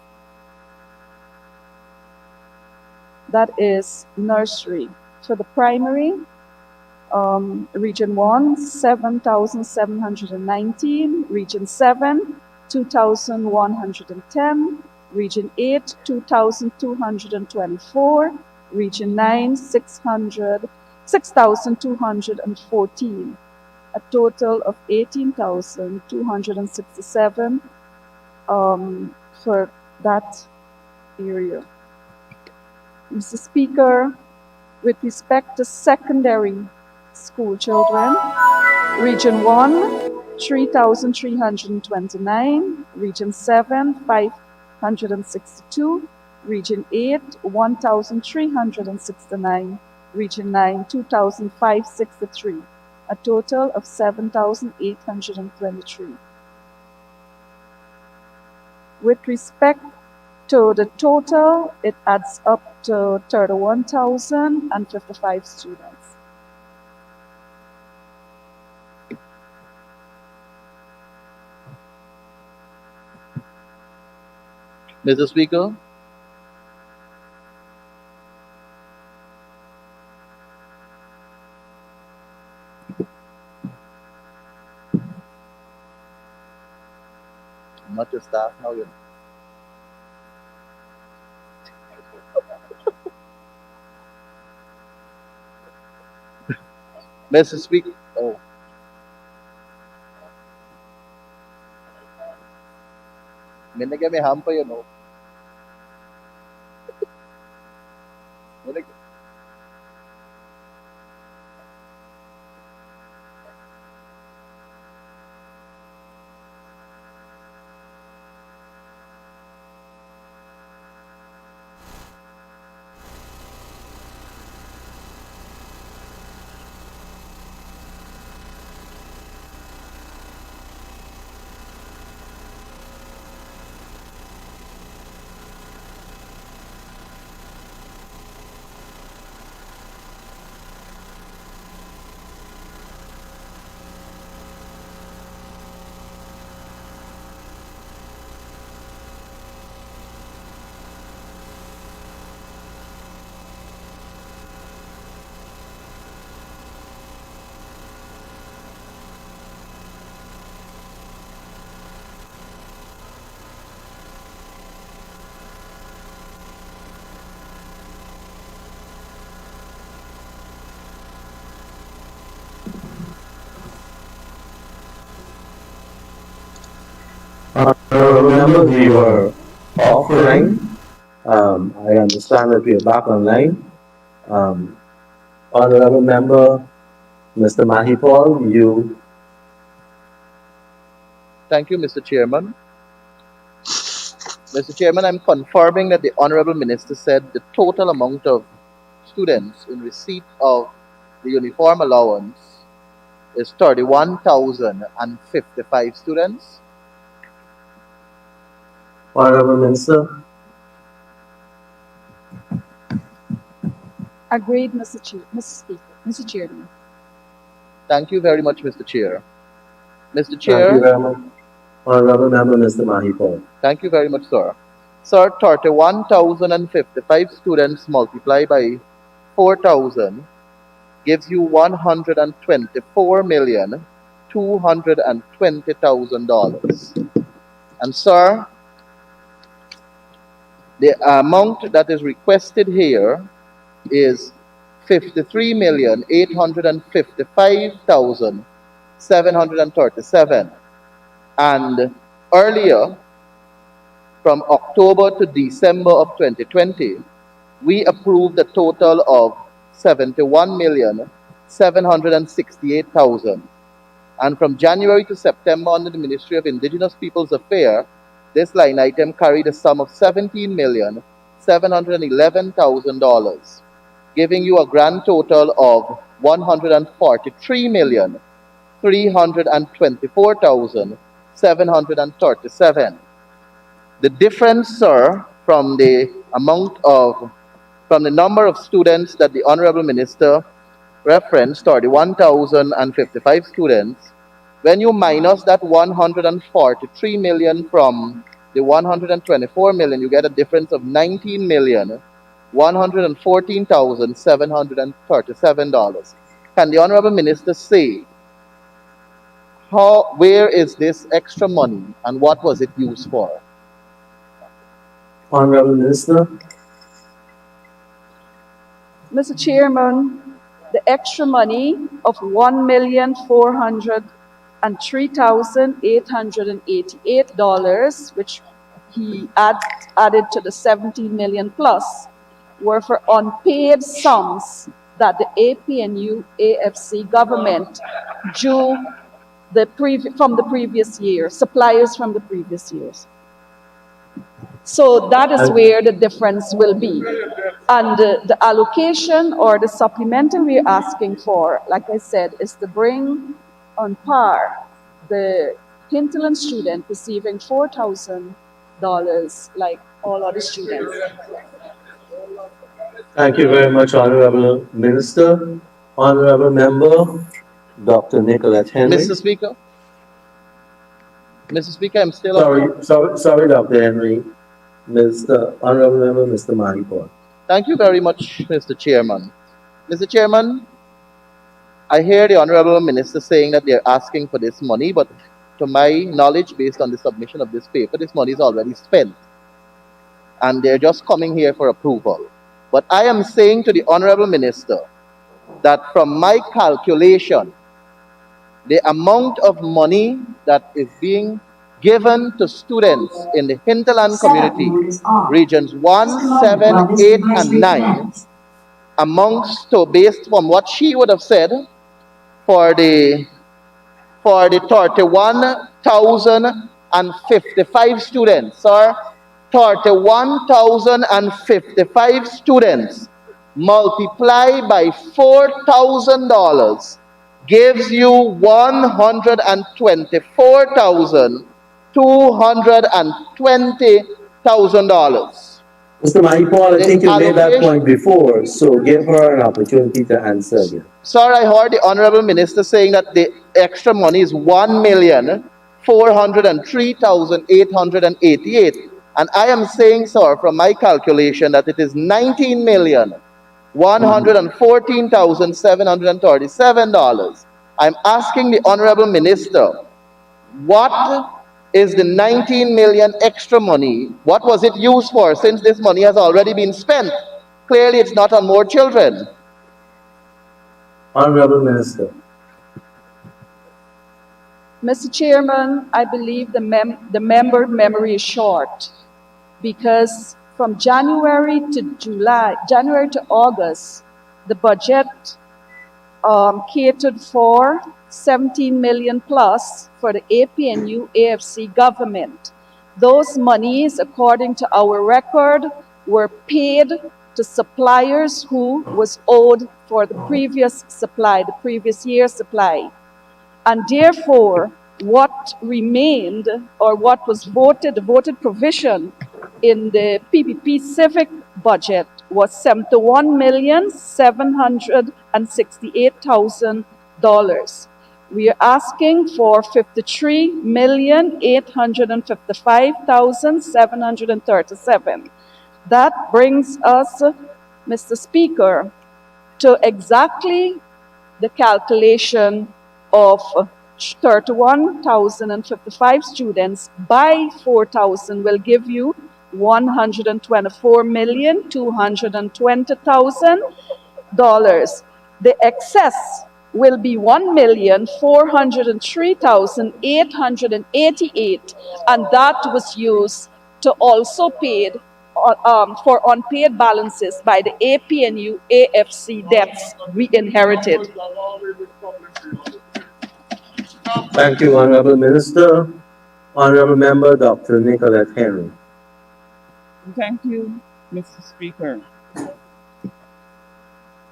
Speaker 12: That is nursery. For the primary, Region 1, 7,719. Region 7, 2,110. Region 8, 2,224. Region 9, 6,214. A total of 18,267 for that area. Mr. Speaker, with respect to secondary school children, Region 1, 3,329, Region 7, 562, Region 8, 1,369, Region 9, 2,563, a total of 7,823. With respect to the total, it adds up to 31,055 students.
Speaker 6: Mr. Speaker? I'm not your staff now, you know. Mr. Speaker, oh. Minigay may hampa yun, oh.
Speaker 2: Remember, we were offline. I understand that we are back online. Honorable Member, Mr. Mahipal, you.
Speaker 6: Thank you, Mr. Chairman. Mr. Chairman, I'm confirming that the Honorable Minister said the total amount of students in receipt of the uniform allowance is 31,055 students.
Speaker 2: Honorable Minister.
Speaker 12: Agreed, Mr. Speaker. Mr. Chairman.
Speaker 6: Thank you very much, Mr. Chair. Mr.
Speaker 2: Thank
Speaker 6: Chair.
Speaker 2: you very much. Honorable Member, Mr. Mahipal.
Speaker 6: Thank you very much, sir. Sir, 31,055 students multiplied by 4,000 gives you $124,220,000. And sir, the amount that is requested here is $53,855,737. And earlier, from October to December of 2020, we approved a total of $71,768,000. And from January to September under the Ministry of Indigenous Peoples Affairs, this line item carried a sum of $17,711,000, giving you a grand total of $143,324,737. The difference, sir, from the number of students that the Honorable Minister referenced, 31,055 students, when you minus that 143 million from the 124 million, you get a difference of $19,114,737. Can the Honorable Minister say where is this extra money and what was it used for?
Speaker 2: Honorable Minister.
Speaker 12: Mr. Chairman, the extra money of $1,403,888, which he added to the 17 million plus, were for unpaid sums that the APNU AFC government due from the previous year, suppliers from the previous years. So that is where the difference will be. And the allocation or the supplemental we're asking for, like I said, is to bring on par the hinterland student receiving $4,000 like all other students.
Speaker 2: Thank you very much, Honorable Minister. Honorable Member, Dr. Nicolette Henry.
Speaker 6: Mr. Speaker, I'm still
Speaker 2: Sorry, Dr. Henry. Honorable Member, Mr. Mahipal.
Speaker 6: Thank you very much, Mr. Chairman. Mr. Chairman, I hear the Honorable Minister saying that they're asking for this money, but to my knowledge, based on the submission of this paper, this money is already spent. And they're just coming here for approval. But I am saying to the Honorable Minister that from my calculation, the amount of money that is being given to students in the hinterland community, regions 1, 7, 8, and 9, amounts to, based on what she would have said, for the 31,055 students, or 31,055 students multiplied by $4,000 gives you $124,220,000.
Speaker 2: Mr. Mahipal, I think you made that point before, so give her an opportunity to answer again.
Speaker 6: Sir, I heard the Honorable Minister saying that the extra money is $1,403,888. And I am saying, sir, from my calculation, that it is $19,114,737. I'm asking the Honorable Minister, what is the 19 million extra money? What was it used for, since this money has already been spent? Clearly, it's not on more children.
Speaker 2: Honorable Minister.
Speaker 12: Mr. Chairman, I believe the member memory is short, because from January to August, the budget catered for 17 million plus for the APNU AFC government. Those monies, according to our record, were paid to suppliers who was owed for the previous supply, the previous year's supply. And therefore, what remained, or what was voted, the voted provision in the PPP civic budget was $71,768,000. We are asking for $53,855,737. That brings us, Mr. Speaker, to exactly the calculation of 31,055 students by 4,000 will give you $124,220,000. The excess will be $1,403,888, and that was used to also pay for unpaid balances by the APNU AFC debts we inherited.
Speaker 2: Thank you, Honorable Minister. Honorable Member, Dr. Nicolette Henry.
Speaker 14: Thank you, Mr. Speaker.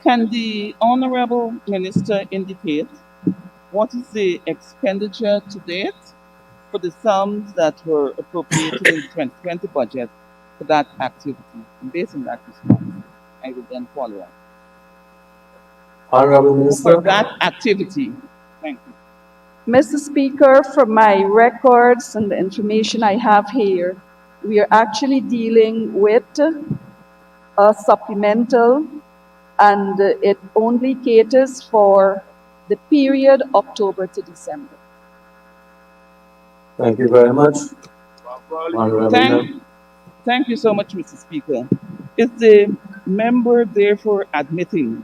Speaker 14: Can the Honorable Minister indicate what is the expenditure to date for the sums that were appropriated in the 2020 budget for that activity? And based on that response, I will then follow up.
Speaker 2: Honorable Minister.
Speaker 14: For that activity, thank you.
Speaker 12: Mr. Speaker, from my records and the information I have here, we are actually dealing with a supplemental, and it only caters for the period October to December.
Speaker 2: Thank you very much.
Speaker 14: Thank you so much, Mr. Speaker. Is the member therefore admitting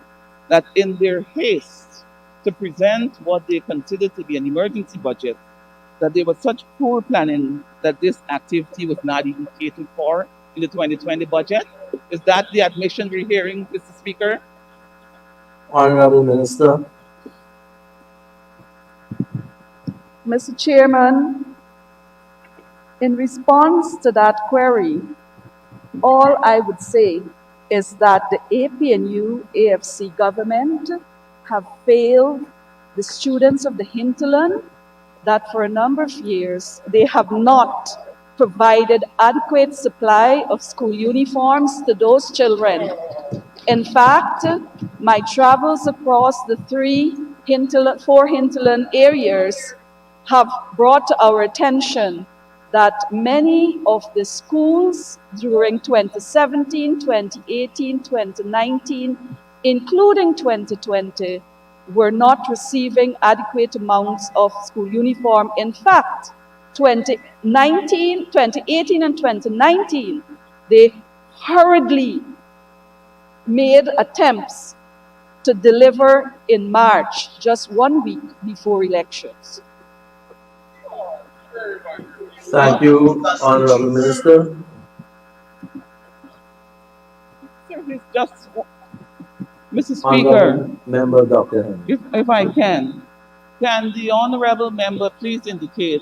Speaker 14: that in their haste to present what they consider to be an emergency budget, that there was such poor planning that this activity was not even catered for in the 2020 budget? Is that the admission we're hearing, Mr. Speaker?
Speaker 2: Honorable Minister.
Speaker 12: Mr. Chairman, in response to that query, all I would say is that the APNU AFC government have failed the students of the hinterland, that for a number of years they have not provided adequate supply of school uniforms to those children. In fact, my travels across the four hinterland areas have brought to our attention that many of the schools during 2017, 2018, 2019, including 2020, were not receiving adequate amounts of school uniform. In fact, 2018 and 2019, they hurriedly made attempts to deliver in March, just 1 week before elections.
Speaker 2: Thank you, Honorable Minister.
Speaker 14: Just, Mr. Speaker,
Speaker 2: Honorable Member Dr. Henry.
Speaker 14: if I can the Honorable Member please indicate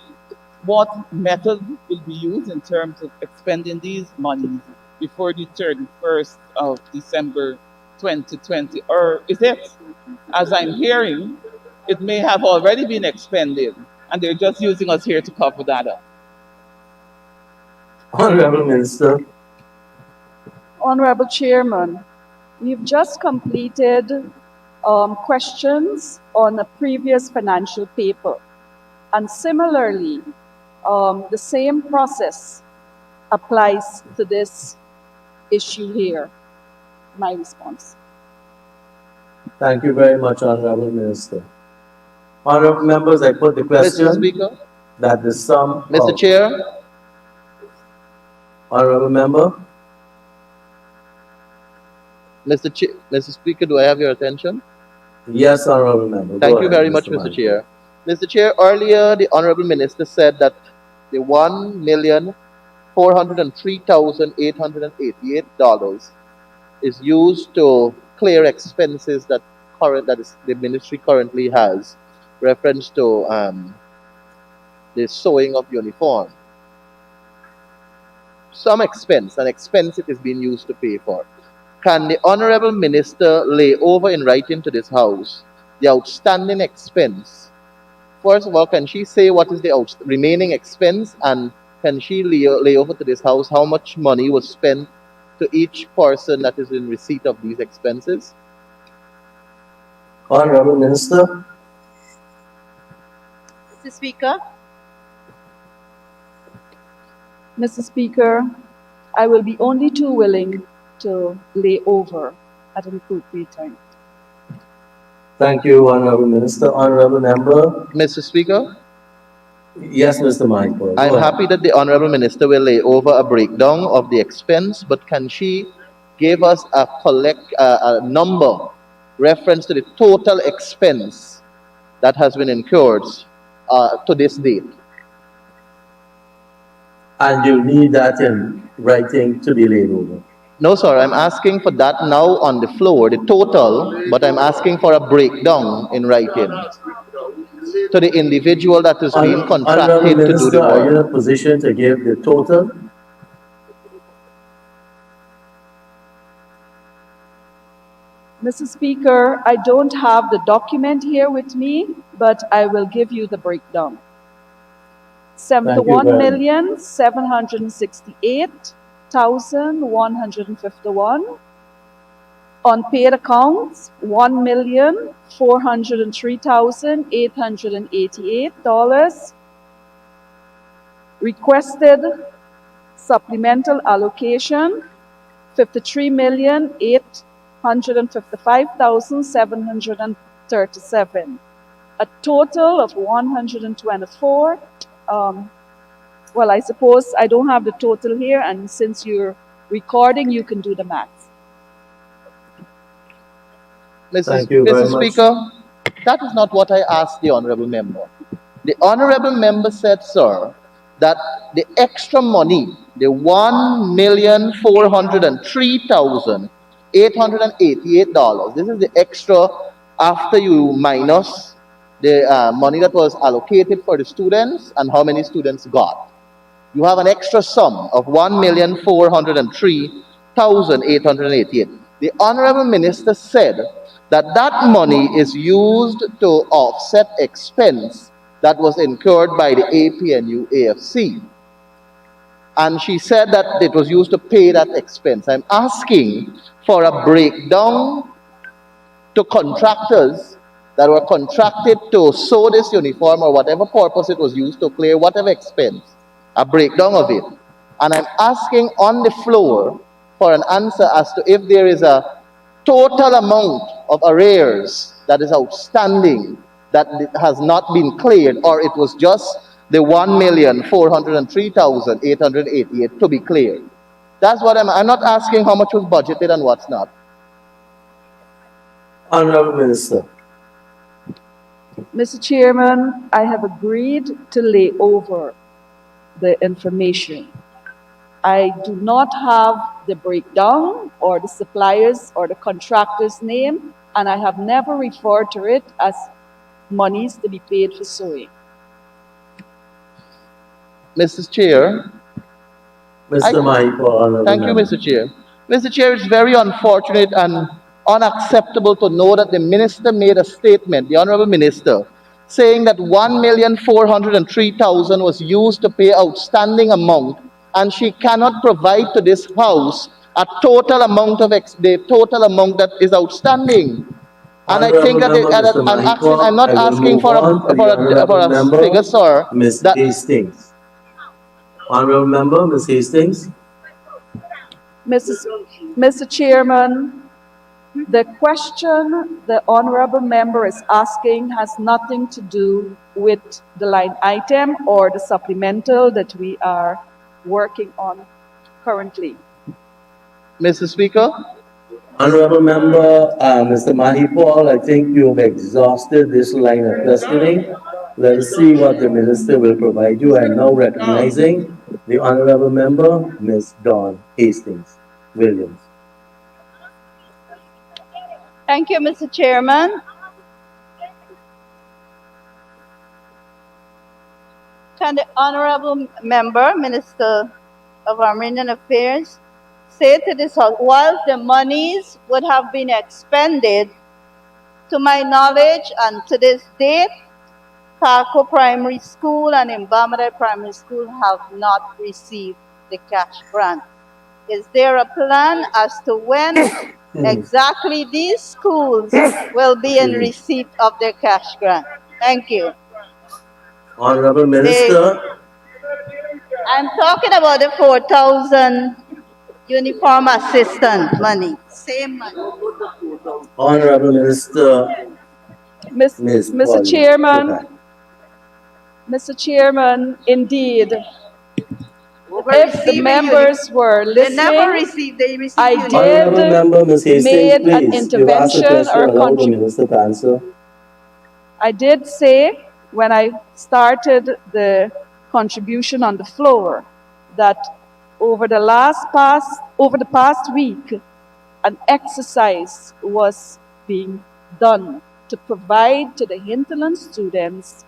Speaker 14: what method will be used in terms of expending these monies before the 31st of December 2020? Or is it, as I'm hearing, it may have already been expended and they're just using us here to cover that up?
Speaker 2: Honorable Minister.
Speaker 12: Honorable Chairman, we've just completed questions on a previous financial paper. And similarly, the same process applies to this issue here. My response.
Speaker 2: Thank you very much, Honorable Minister. Honorable members, I put the question
Speaker 11: Mr. Speaker.
Speaker 2: that the sum
Speaker 11: Mr.
Speaker 2: of...
Speaker 11: Chair.
Speaker 2: Honorable Member.
Speaker 11: Mr. Speaker, do I have your attention?
Speaker 2: Yes, Honorable Member.
Speaker 11: Thank you very much, Mr. Chair. Mr. Chair, earlier the Honorable Minister said that the $1,403,888 is used to clear expenses that the ministry currently has, reference to the sewing of uniform.
Speaker 6: some expense, an expense it is being used to pay for. Can the Honorable Minister lay over in writing to this House the outstanding expense? First of all, can she say what is the remaining expense, and can she lay over to this House how much money was spent to each person that is in receipt of these expenses?
Speaker 2: Honorable Minister.
Speaker 15: Mr. Speaker.
Speaker 12: Mr. Speaker, I will be only too willing to lay over at an appropriate time.
Speaker 2: Thank you, Honorable Minister. Honorable Member.
Speaker 6: Mr. Speaker?
Speaker 2: Yes, Mr. Michael.
Speaker 6: I'm happy that the Honorable Minister will lay over a breakdown of the expense, but can she give us a number reference to the total expense that has been incurred to this date?
Speaker 2: And you need that in writing to be laid over?
Speaker 6: No, sir. I'm asking for that now on the floor, the total, but I'm asking for a breakdown in writing to the individual that is being contracted to do the
Speaker 2: Are you in
Speaker 6: work.
Speaker 2: a position to give the total?
Speaker 12: Mr. Speaker, I don't have the document here with me, but I will give you the breakdown. 71,768,151. On paid accounts, $1,403,888. Requested supplemental allocation, $53,855,737. A total of 124. Well, I suppose I don't have the total here, and since you're recording, you can do the math.
Speaker 6: Mr. Speaker, that is not what I asked the Honorable Member. The Honorable Member said, sir, that the extra money, the $1,403,888, this is the extra after you minus the money that was allocated for the students and how many students got. You have an extra sum of $1,403,888. The Honorable Minister said that that money is used to offset expense that was incurred by the APNU AFC. And she said that it was used to pay that expense. I'm asking for a breakdown to contractors that were contracted to sew this uniform or whatever purpose it was used to clear whatever expense, a breakdown of it. And I'm asking on the floor for an answer as to if there is a total amount of arrears that is outstanding that has not been cleared, or it was just the $1,403,888 to be cleared. That's what I'm not asking how much was budgeted and what's not.
Speaker 2: Honorable Minister.
Speaker 12: Mr. Chairman, I have agreed to lay over the information. I do not have the breakdown or the suppliers or the contractor's name, and I have never referred to it as monies to be paid for sewing.
Speaker 6: Mrs. Chair.
Speaker 2: Mr. Mahipo,
Speaker 6: thank you, Mr. Chair. Mr. Chair, it's very unfortunate and unacceptable to know that the minister made a statement, the Honorable Minister, saying that $1,403,000 was used to pay outstanding amount, and she cannot provide to this House a total amount of the total amount that is outstanding. And I think that I'm not asking for a figure, sir.
Speaker 2: Ms. Hastings. Honorable Member, Ms. Hastings.
Speaker 12: Mr. Chairman, the question the Honorable Member is asking has nothing to do with the line item or the supplemental that we are working on currently.
Speaker 6: Mr. Speaker?
Speaker 2: Honorable Member, Mr. Mahipal, I think you've exhausted this line of questioning. Let's see what the Minister will provide you. I'm now recognizing the Honorable Member, Ms. Dawn Hastings Williams.
Speaker 15: Thank you, Mr. Chairman. Can the Honorable Member, Minister of Armenian Affairs say to this House, while the monies would have been expended, to my knowledge and to this date, Kako Primary School and Mbamade Primary School have not received the cash grant. Is there a plan as to when exactly these schools will be in receipt of their cash grant? Thank you.
Speaker 2: Honorable Minister.
Speaker 15: I'm talking about the 4,000 uniform assistant money. Same money.
Speaker 2: Honorable Minister.
Speaker 12: Mr. Chairman, Mr. Chairman, indeed, if the members were listening, I did made an intervention or contribution. I did say when I started the contribution on the floor that over the past week, an exercise was being done to provide to the hinterland students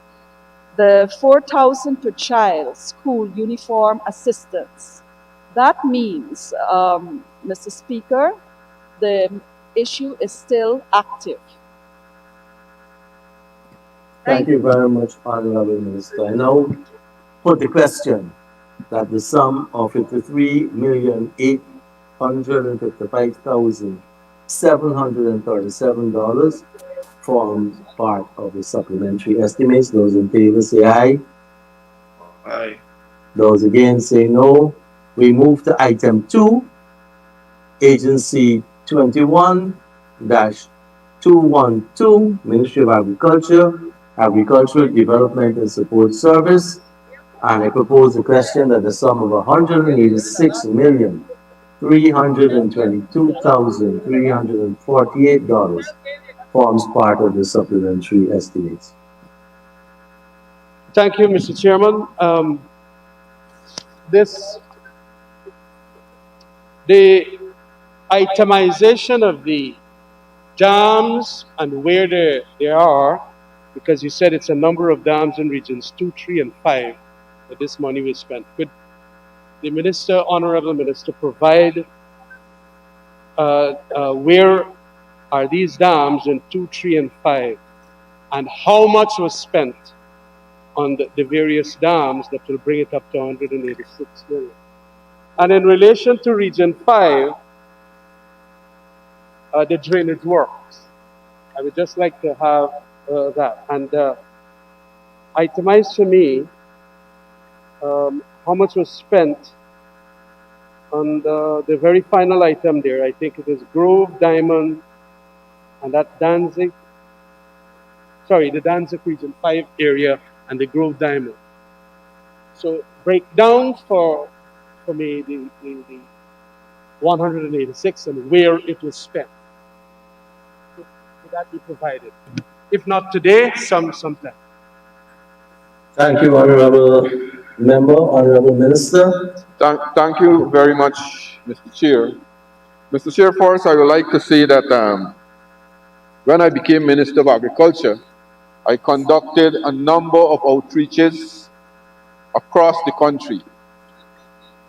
Speaker 12: the 4,000 per child school uniform assistance. That means, Mr. Speaker, the issue is still active.
Speaker 2: Thank you very much, Honorable Minister. I now put the question that the sum of $53,855,737 forms part of the supplementary estimates. Those in favor say aye.
Speaker 4: Aye.
Speaker 2: Those against say no. We move to item 2, Agency 21-212, Ministry of Agriculture, Agricultural Development and Support Service. And I propose the question that the sum of $186,322,348 forms part of the supplementary estimates.
Speaker 16: Thank you, Mr. Chairman. The itemization of the dams and where they are, because you said it's a number of dams in regions 2, 3, and 5 that this money was spent. Could the Minister, Honorable Minister, provide where are these dams in 2, 3, and 5, and how much was spent on the various dams that will bring it up to 186 million? And in relation to Region 5, the drainage works. I would just like to have that. And itemize for me how much was spent on the very final item there. I think it is Grove, Diamond, and that Danzig. Sorry, the Danzig Region 5 area and the Grove Diamond. So break down for me the 186 and where it was spent. Could that be provided? If not today, sometime.
Speaker 2: Thank you, Honorable Member, Honorable Minister.
Speaker 17: Thank you very much, Mr. Chair. Mr. Chair, first I would like to say that when I became Minister of Agriculture, I conducted a number of outreaches across the country.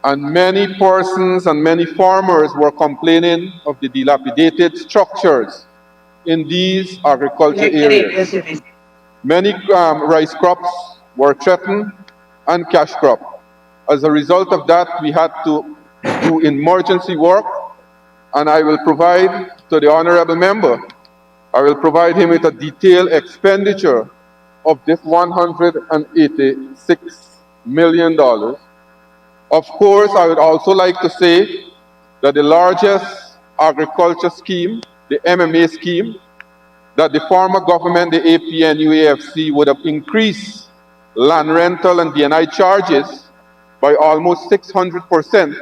Speaker 17: And many persons and many farmers were complaining of the dilapidated structures in these agriculture areas. Many rice crops were threatened and cash crop. As a result of that, we had to do emergency work, and I will provide to the honorable member, I will provide him with a detailed expenditure of this $186 million. Of course, I would also like to say that the largest agriculture scheme, the MMA scheme, that the former government, the APNU-AFC, would have increased land rental and D&I charges by almost 600%.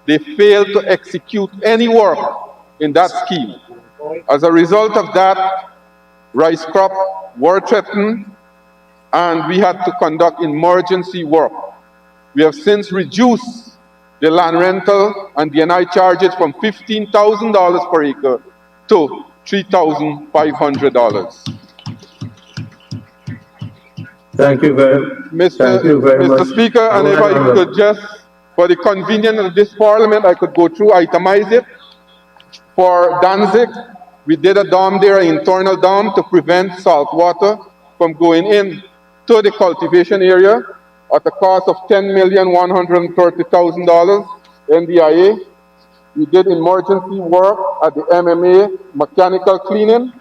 Speaker 17: They failed to execute any work in that scheme. As a result of that, rice crop were threatened, and we had to conduct emergency work. We have since reduced the land rental and D&I charges from $15,000 per acre to $3,500.
Speaker 2: Thank you very much.
Speaker 17: Mr. Speaker, and if I could just For the convenience of this parliament, I could go through, itemize it. For Danzig, we did a dam there, an internal dam to prevent salt water from going in to the cultivation area at a cost of $10,130,000 NDIA. We did emergency work at the MMA, mechanical cleaning,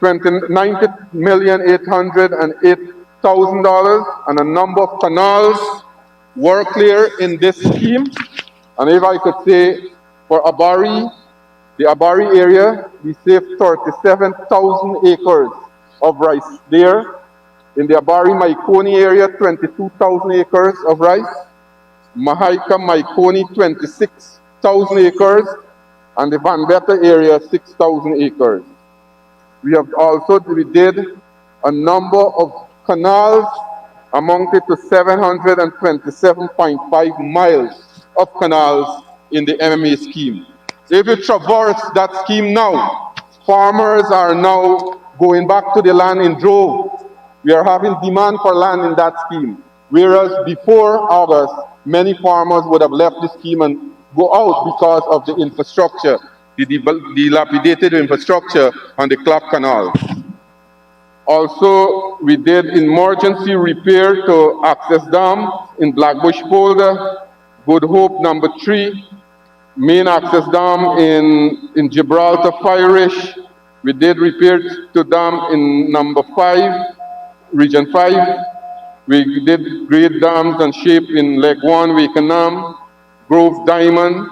Speaker 17: $90,808,000, and a number of canals were clear in this scheme. And if I could say, for Abari, the Abari area, we saved 37,000 acres of rice there. In the Abari Maikoni area, 22,000 acres of rice. Mahaika Maikoni, 26,000 acres. And the Van Betta area, 6,000 acres. We did a number of canals amounted to 727.5 miles of canals in the MMA scheme. If you traverse that scheme now, farmers are now going back to the land in droves. We are having demand for land in that scheme. Whereas before August, many farmers would have left the scheme and go out because of the infrastructure, the dilapidated infrastructure on the Clark Canal. Also, we did emergency repair to access dam in Blackbush Polder, Good Hope number 3, main access dam in Gibraltar Firish. We did repair to dam in number 5, region 5. We did grade dams and shape in Leg 1, Wakenham, Grove Diamond.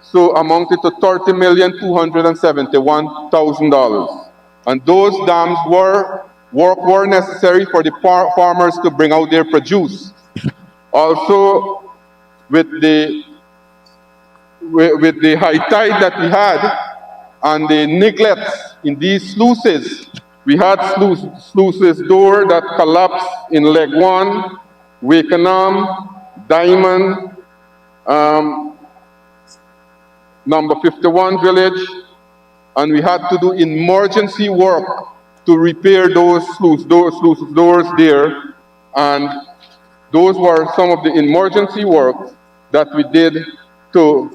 Speaker 17: So amounted to $30,271,000. And those dams were necessary for the farmers to bring out their produce. Also, with the high tide that we had and the neglects in these sluices, we had sluices door that collapsed in Leg 1, Wakenham, Diamond, number 51 village, and we had to do emergency work to repair those sluice doors there. And those were some of the emergency work that we did to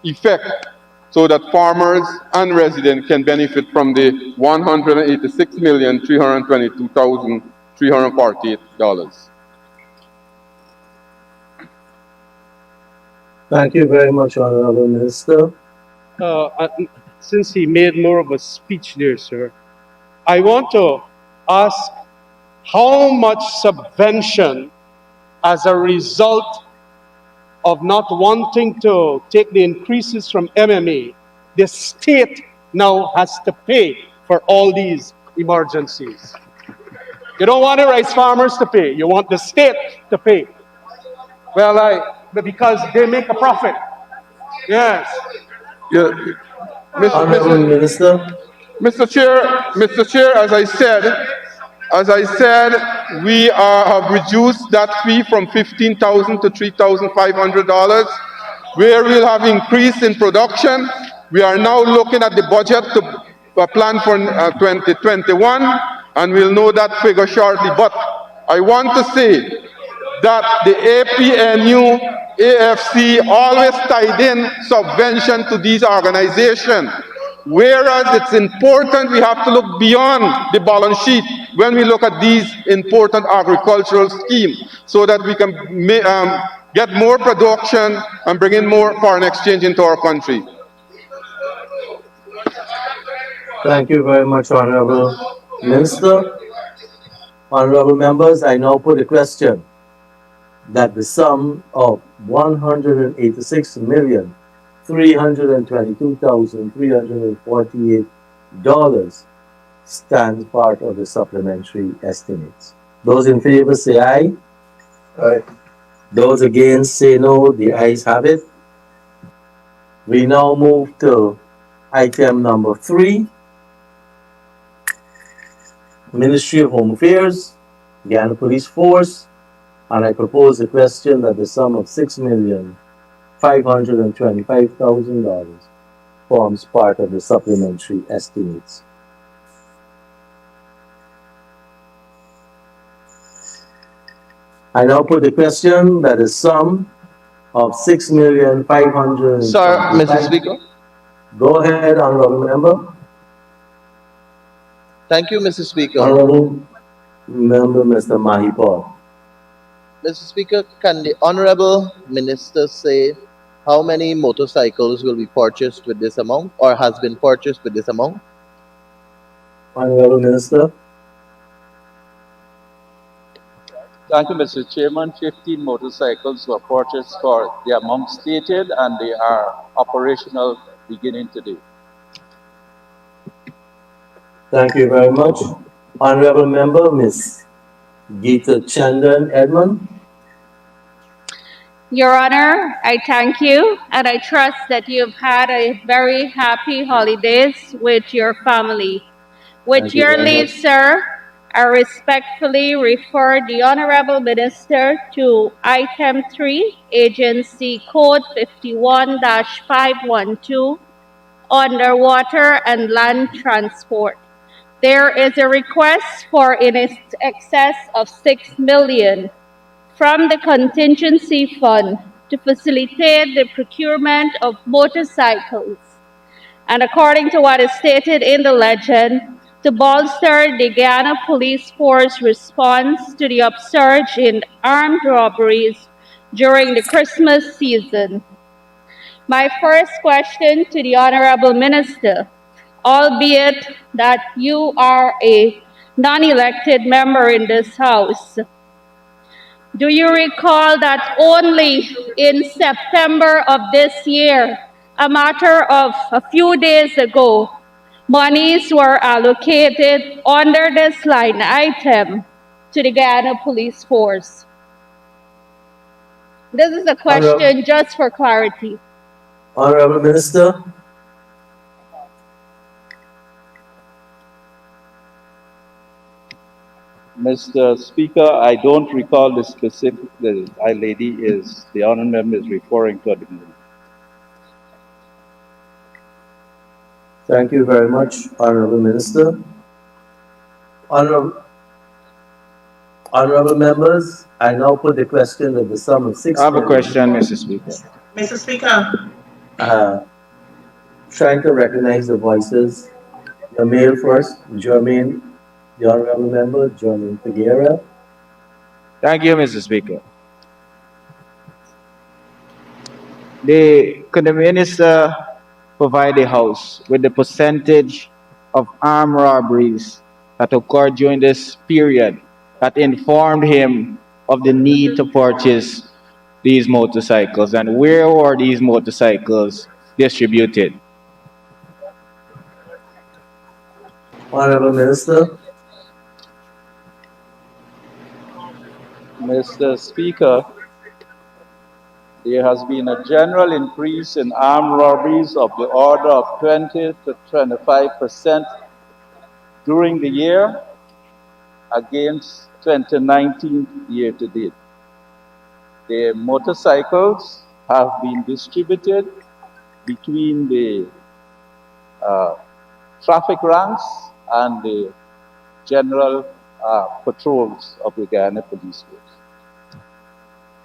Speaker 17: effect so that farmers and residents can benefit from the $186,322,348.
Speaker 2: Thank you very much, Honorable Minister.
Speaker 16: Since he made more of a speech there, sir, I want to ask how much subvention as a result of not wanting to take the increases from MMA, the state now has to pay for all these emergencies. You don't want the rice farmers to pay, you want the state to pay. Well, because they make a profit. Yes.
Speaker 17: Yeah. Mr. Chair, as I said, we have reduced that fee from $15,000 to $3,500, where we'll have increase in production. We are now looking at the budget to plan for 2021, and we'll know that figure shortly. But I want to say that the APNU, AFC always tied in subvention to these organizations. Whereas it's important, we have to look beyond the balance sheet when we look at these important agricultural schemes so that we can get more production and bring in more foreign exchange into our country.
Speaker 2: Thank you very much, Honorable Minister. Honorable members, I now put a question that the sum of $186,322,348 stands part of the supplementary estimates. Those in favor say aye.
Speaker 13: Aye.
Speaker 2: Those against say no. The ayes have it. We now move to item number 3. Ministry of Home Affairs, Guyana Police Force, and I propose a question that the sum of $6,525,000 forms part of the supplementary estimates. I now put the question that the sum of 6,500,000.
Speaker 11: Sir, Mr. Speaker.
Speaker 2: Go ahead, honorable member.
Speaker 11: Thank you, Mr. Speaker.
Speaker 2: Honorable member, Mr. Mahipal.
Speaker 11: Mr. Speaker, can the Honorable Minister say how many motorcycles will be purchased with this amount or has been purchased with this amount?
Speaker 2: Honorable Minister.
Speaker 18: Thank you, Mr. Chairman. 15 motorcycles were purchased for the amount stated, and they are operational beginning today.
Speaker 2: Thank you very much. Honorable member, Ms. Geeta Chandan Edmond.
Speaker 19: Your Honor, I thank you, and I trust that you've had a very happy holidays with your family. With your leave, sir, I respectfully refer the Honorable Minister to Item 3, Agency Code 51-512, Underwater and Land Transport. There is a request for in excess of 6 million from the contingency fund to facilitate the procurement of motorcycles. And according to what is stated in the legend, to bolster the Guyana Police Force response to the upsurge in armed robberies during the Christmas season. My first question to the Honorable Minister, albeit that you are a non-elected member in this House, do you recall that only in September of this year, a matter of a few days ago, monies were allocated under this line item to the Guyana Police Force? This is a question just for clarity.
Speaker 2: Honorable Minister.
Speaker 18: Mr. Speaker, I don't recall the specific, the honourable member is referring to at the moment.
Speaker 2: Thank you very much, Honorable Minister. Honorable members, I now put the question of the sum of 6
Speaker 4: I have a
Speaker 2: million.
Speaker 4: question, Mr. Speaker.
Speaker 7: Mr. Speaker.
Speaker 2: Trying to recognize the voices. The male first, Jermaine, the Honorable Member, Jermaine Figuera.
Speaker 4: Thank you, Mr. Speaker. Could the minister provide the House with the percentage of armed robberies that occurred during this period that informed him of the need to purchase these motorcycles, and where were these motorcycles distributed?
Speaker 2: Honorable Minister.
Speaker 18: Mr. Speaker, there has been a general increase in armed robberies of the order of 20 to 25% during the year against 2019 year to date. The motorcycles have been distributed between the traffic ranks and the general patrols of the Guyana Police Force.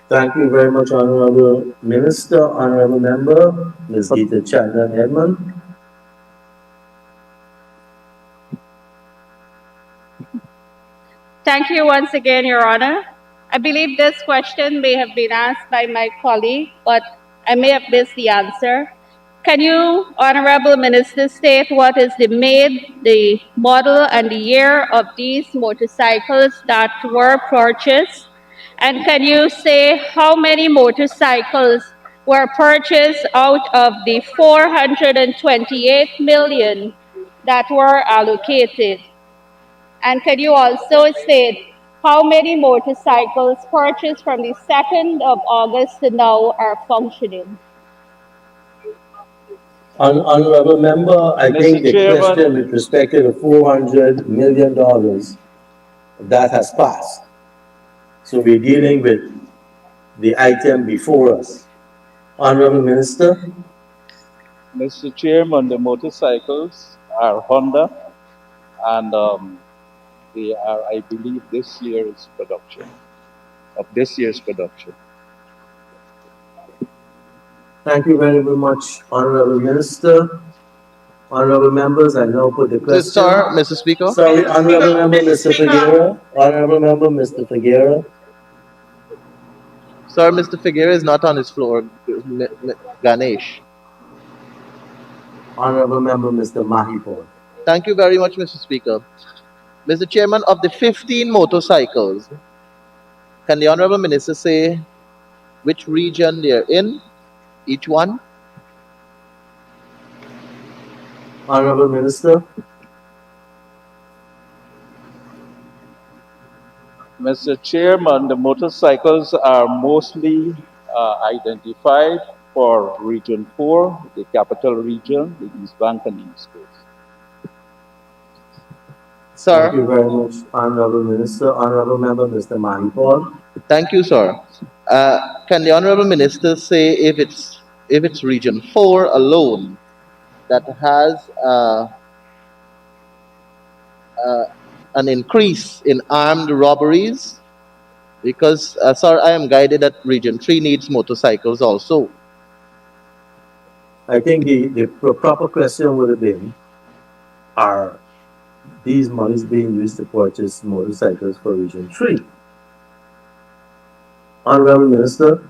Speaker 2: Thank you very much, Honorable Minister. Honorable Member, Ms. Geeta Chandan Edmond.
Speaker 19: Thank you once again, Your Honor. I believe this question may have been asked by my colleague, but I may have missed the answer. Can you, Honorable Minister, state what is the make, the model, and the year of these motorcycles that were purchased? And can you say how many motorcycles were purchased out of the 428 million that were allocated? And can you also state how many motorcycles purchased from the 2nd of August to now are functioning?
Speaker 2: Honorable Member, I think the question with respect to the $400 million that has passed. So we're dealing with the item before us. Honorable Minister.
Speaker 18: Mr. Chairman, the motorcycles are Honda, and they are, I believe, this year's production.
Speaker 2: Thank you very much, Honorable Minister. Honorable members, I now put the question.
Speaker 11: Sir, Mr. Speaker.
Speaker 2: Sorry, Honorable Member Mr. Figuera. Honorable Member Mr. Figuera.
Speaker 11: Sir, Mr. Figuera is not on his floor. Ganesh.
Speaker 2: Honorable Member Mr. Mahipur.
Speaker 11: Thank you very much, Mr. Speaker. Mr. Chairman, of the 15 motorcycles, can the Honorable Minister say which region they're in, each one?
Speaker 2: Honorable Minister.
Speaker 18: Mr. Chairman, the motorcycles are mostly identified for Region 4, the capital region, the East Bank and East Coast.
Speaker 11: Sir.
Speaker 2: Thank you very much, Honorable Minister. Honorable Member Mr. Mahipur.
Speaker 11: Thank you, sir. Can the Honorable Minister say if it's Region 4 alone that has an increase in armed robberies? Because, sir, I am guided that Region 3 needs motorcycles also.
Speaker 2: I think the proper question would have been, are these monies being used to purchase motorcycles for Region 3? Honorable Minister.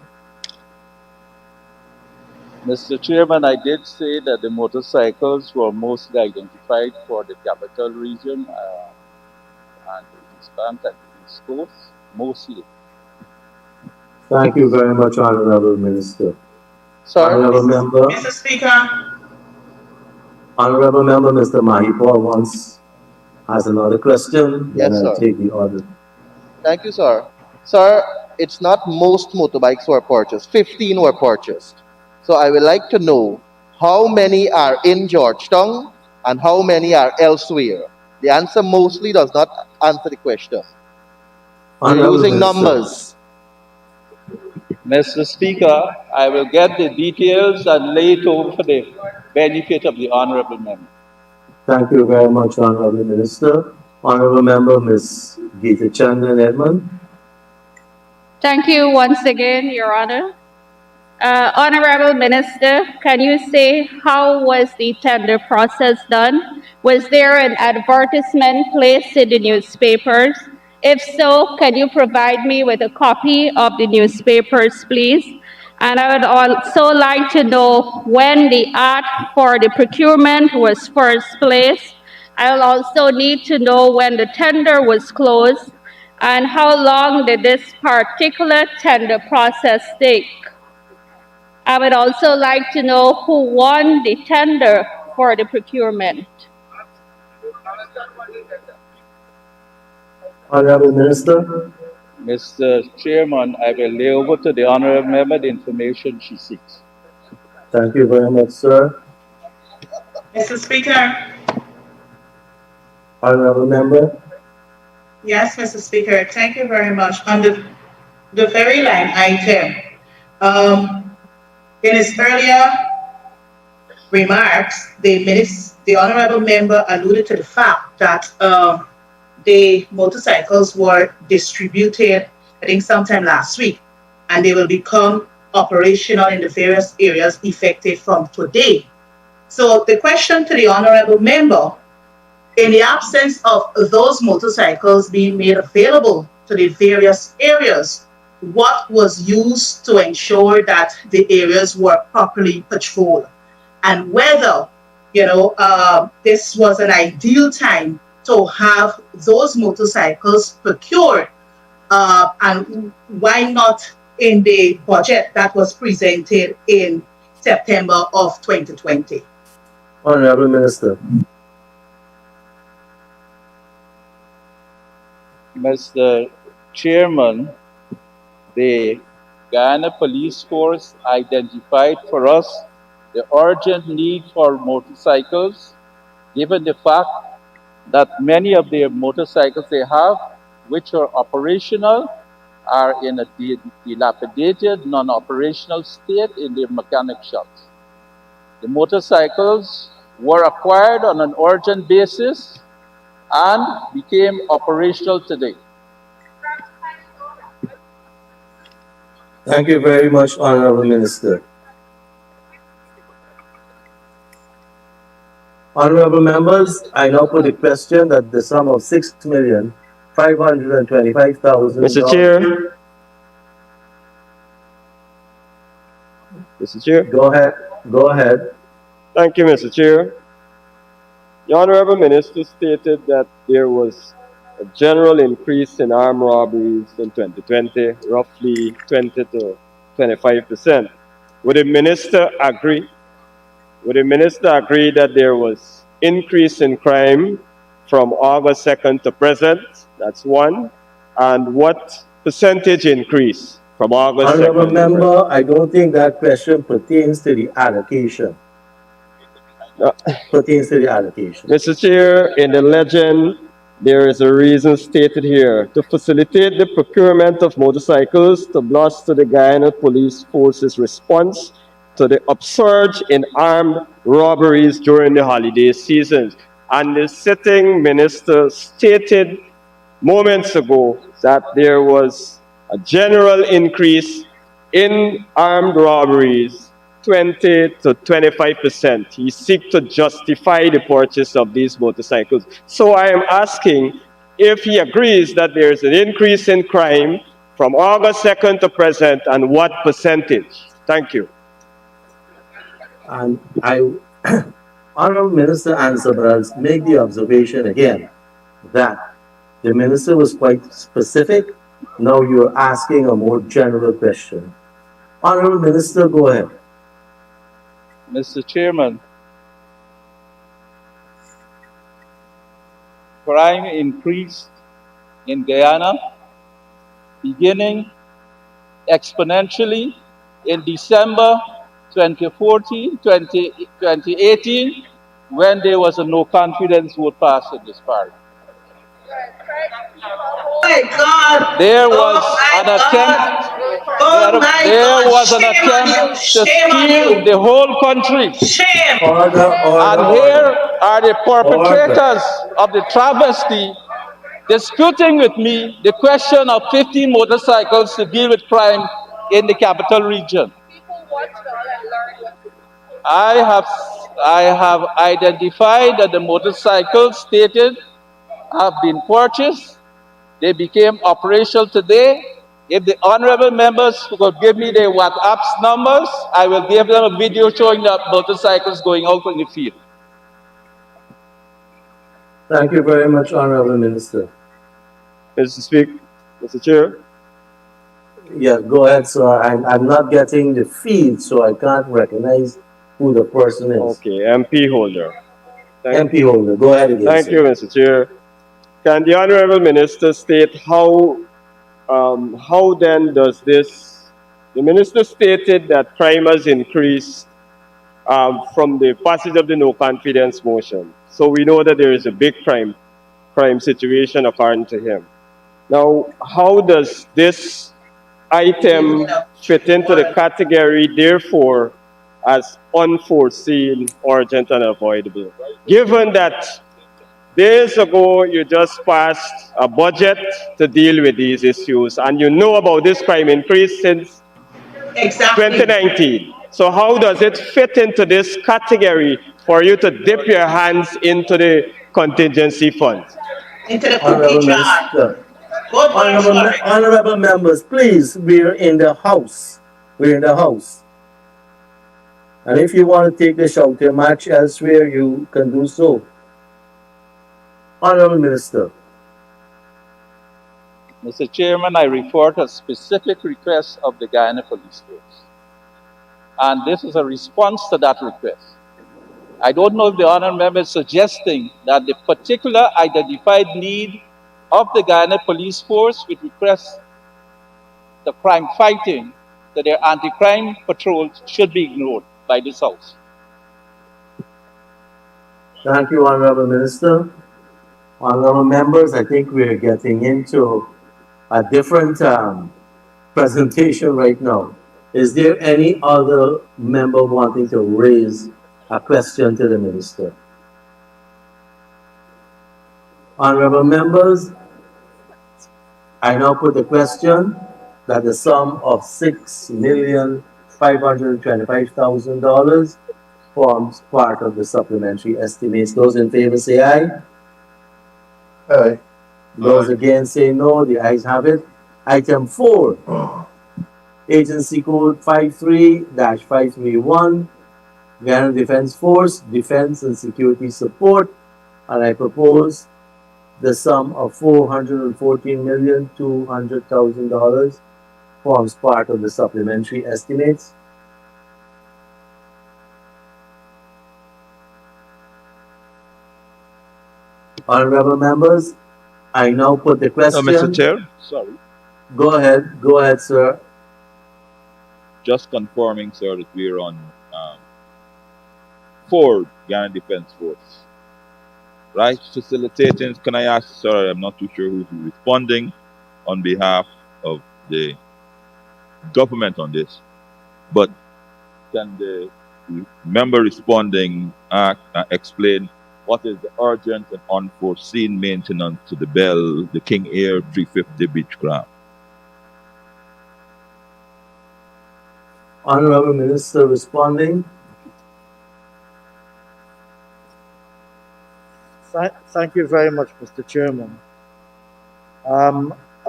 Speaker 18: Mr. Chairman, I did say that the motorcycles were mostly identified for the capital region and the East Bank and the East Coast, mostly.
Speaker 2: Thank you very much, Honorable Minister.
Speaker 11: Sir.
Speaker 2: Honorable Member.
Speaker 7: Mr. Speaker.
Speaker 2: Honorable Member Mr. Mahipur has another question.
Speaker 11: Yes,
Speaker 2: then I'll
Speaker 11: sir.
Speaker 2: take the order.
Speaker 11: Thank you, sir. Sir, it's not most motorbikes were purchased. 15 were purchased. So I would like to know how many are in Georgetown and how many are elsewhere. The answer mostly does not answer the question. We're losing numbers.
Speaker 18: Mr. Speaker, I will get the details and lay it over for the benefit of the honorable member.
Speaker 2: Thank you very much, Honorable Minister. Honorable Member Ms. Geeta Chandran Edmond.
Speaker 19: Thank you once again, Your Honor. Honorable Minister, can you say how was the tender process done? Was there an advertisement placed in the newspapers? If so, can you provide me with a copy of the newspapers, please? And I would also like to know when the act for the procurement was first placed. I will also need to know when the tender was closed and how long did this particular tender process take. I would also like to know who won the tender for the procurement.
Speaker 2: Honorable Minister.
Speaker 18: Mr. Chairman, I will lay over to the honorable member the information she seeks.
Speaker 2: Thank you very much, sir.
Speaker 7: Mr. Speaker.
Speaker 2: Honorable Member.
Speaker 7: Yes, Mr. Speaker. Thank you very much. On the very line item, in his earlier remarks, the honorable member alluded to the fact that the motorcycles were distributed, I think, sometime last week, and they will become operational in the various areas effective from today. So the question to the honorable member, in the absence of those motorcycles being made available to the various areas, what was used to ensure that the areas were properly patrolled, and whether, this was an ideal time to have those motorcycles procured, and why not in the budget that was presented in September of 2020?
Speaker 2: Honorable Minister.
Speaker 18: Mr. Chairman, the Guyana Police Force identified for us the urgent need for motorcycles, given the fact that many of the motorcycles they have, which are operational, are in a dilapidated, non-operational state in their mechanic shops. The motorcycles were acquired on an urgent basis and became operational today.
Speaker 2: Thank you very much, Honorable Minister. Honorable members, I now put the question that the sum of $6,525,000.
Speaker 20: Mr. Chair. Mr. Chair.
Speaker 2: Go ahead. Go ahead.
Speaker 20: Thank you, Mr. Chair. The Honorable Minister stated that there was a general increase in armed robberies in 2020, roughly 20 to 25%. Would the Minister agree? Would the Minister agree that there was increase in crime from August 2nd to present? That's one. And what percentage increase from August 2nd?
Speaker 2: Honorable member, I don't think that question pertains to the allocation. Pertains to the allocation.
Speaker 20: Mr. Chair, in the legend, there is a reason stated here to facilitate the procurement of motorcycles to bolster the Guyana Police Force's response to the upsurge in armed robberies during the holiday seasons. And the sitting minister stated moments ago that there was a general increase in armed robberies, 20 to 25%. He seeks to justify the purchase of these motorcycles. So I am asking if he agrees that there is an increase in crime from August 2nd to present, and what percentage? Thank you.
Speaker 2: And Honorable Minister answered, but I'll make the observation again that the Minister was quite specific. Now you're asking a more general question. Honorable Minister, go ahead.
Speaker 18: Mr. Chairman, crime increased in Guyana beginning exponentially in December 2018, when there was a no confidence vote passed in this parliament.
Speaker 7: Oh my God.
Speaker 18: There was an attempt. There was an attempt to steal the whole country.
Speaker 7: Shame.
Speaker 18: And here are the perpetrators of the travesty disputing with me the question of 15 motorcycles to deal with crime in the capital region. I have identified that the motorcycles stated have been purchased. They became operational today. If the honorable members could give me their WhatsApp numbers, I will give them a video showing the motorcycles going out in the field.
Speaker 2: Thank you very much, Honorable Minister.
Speaker 20: Mr. Speaker, Mr. Chair.
Speaker 2: Yeah, go ahead, sir. I'm not getting the feed, so I can't recognize who the person is.
Speaker 20: Okay, MP Holder.
Speaker 2: MP Holder, go ahead again.
Speaker 20: Thank you, Mr. Chair. Can the Honorable Minister state how then does this, the Minister stated that crime has increased from the passage of the no confidence motion. So we know that there is a big crime situation according to him. Now, how does this item fit into the category, therefore, as unforeseen, urgent, and avoidable? Given that days ago you just passed a budget to deal with these issues, and you know about this crime increase since 2019. So how does it fit into this category for you to dip your hands into the contingency funds?
Speaker 7: Into the cookie jar.
Speaker 2: Honorable members, please, we're in the House. We're in the House. And if you want to take the shouting match elsewhere, you can do so. Honorable Minister.
Speaker 18: Mr. Chairman, I report a specific request of the Guyana Police Force. And this is a response to that request. I don't know if the honorable member is suggesting that the particular identified need of the Guyana Police Force with request the crime fighting, that their anti-crime patrols should be ignored by this House.
Speaker 2: Thank you, Honorable Minister. Honorable members, I think we're getting into a different presentation right now. Is there any other member wanting to raise a question to the Minister? Honorable members, I now put the question that the sum of $6,525,000 forms part of the supplementary estimates. Those in favor say aye.
Speaker 13: Aye.
Speaker 2: Those against say no. The ayes have it. Item 4, Agency Code 53-531, Guyana Defense Force, Defense and Security Support, and I propose the sum of $414,200,000 forms part of the supplementary estimates. Honorable members, I now put the question.
Speaker 1: Mr. Chair, sorry.
Speaker 2: Go ahead, sir.
Speaker 1: Just confirming, sir, that we're on 4 Ghana Defense Force. Right? Facilitating, can I ask, sir, I'm not too sure who's responding on behalf of the government on this, but can the member responding explain what is the urgent and unforeseen maintenance to the Bell, the King Air 350 Beechcraft?
Speaker 2: Honorable Minister responding.
Speaker 10: Thank you very much, Mr. Chairman.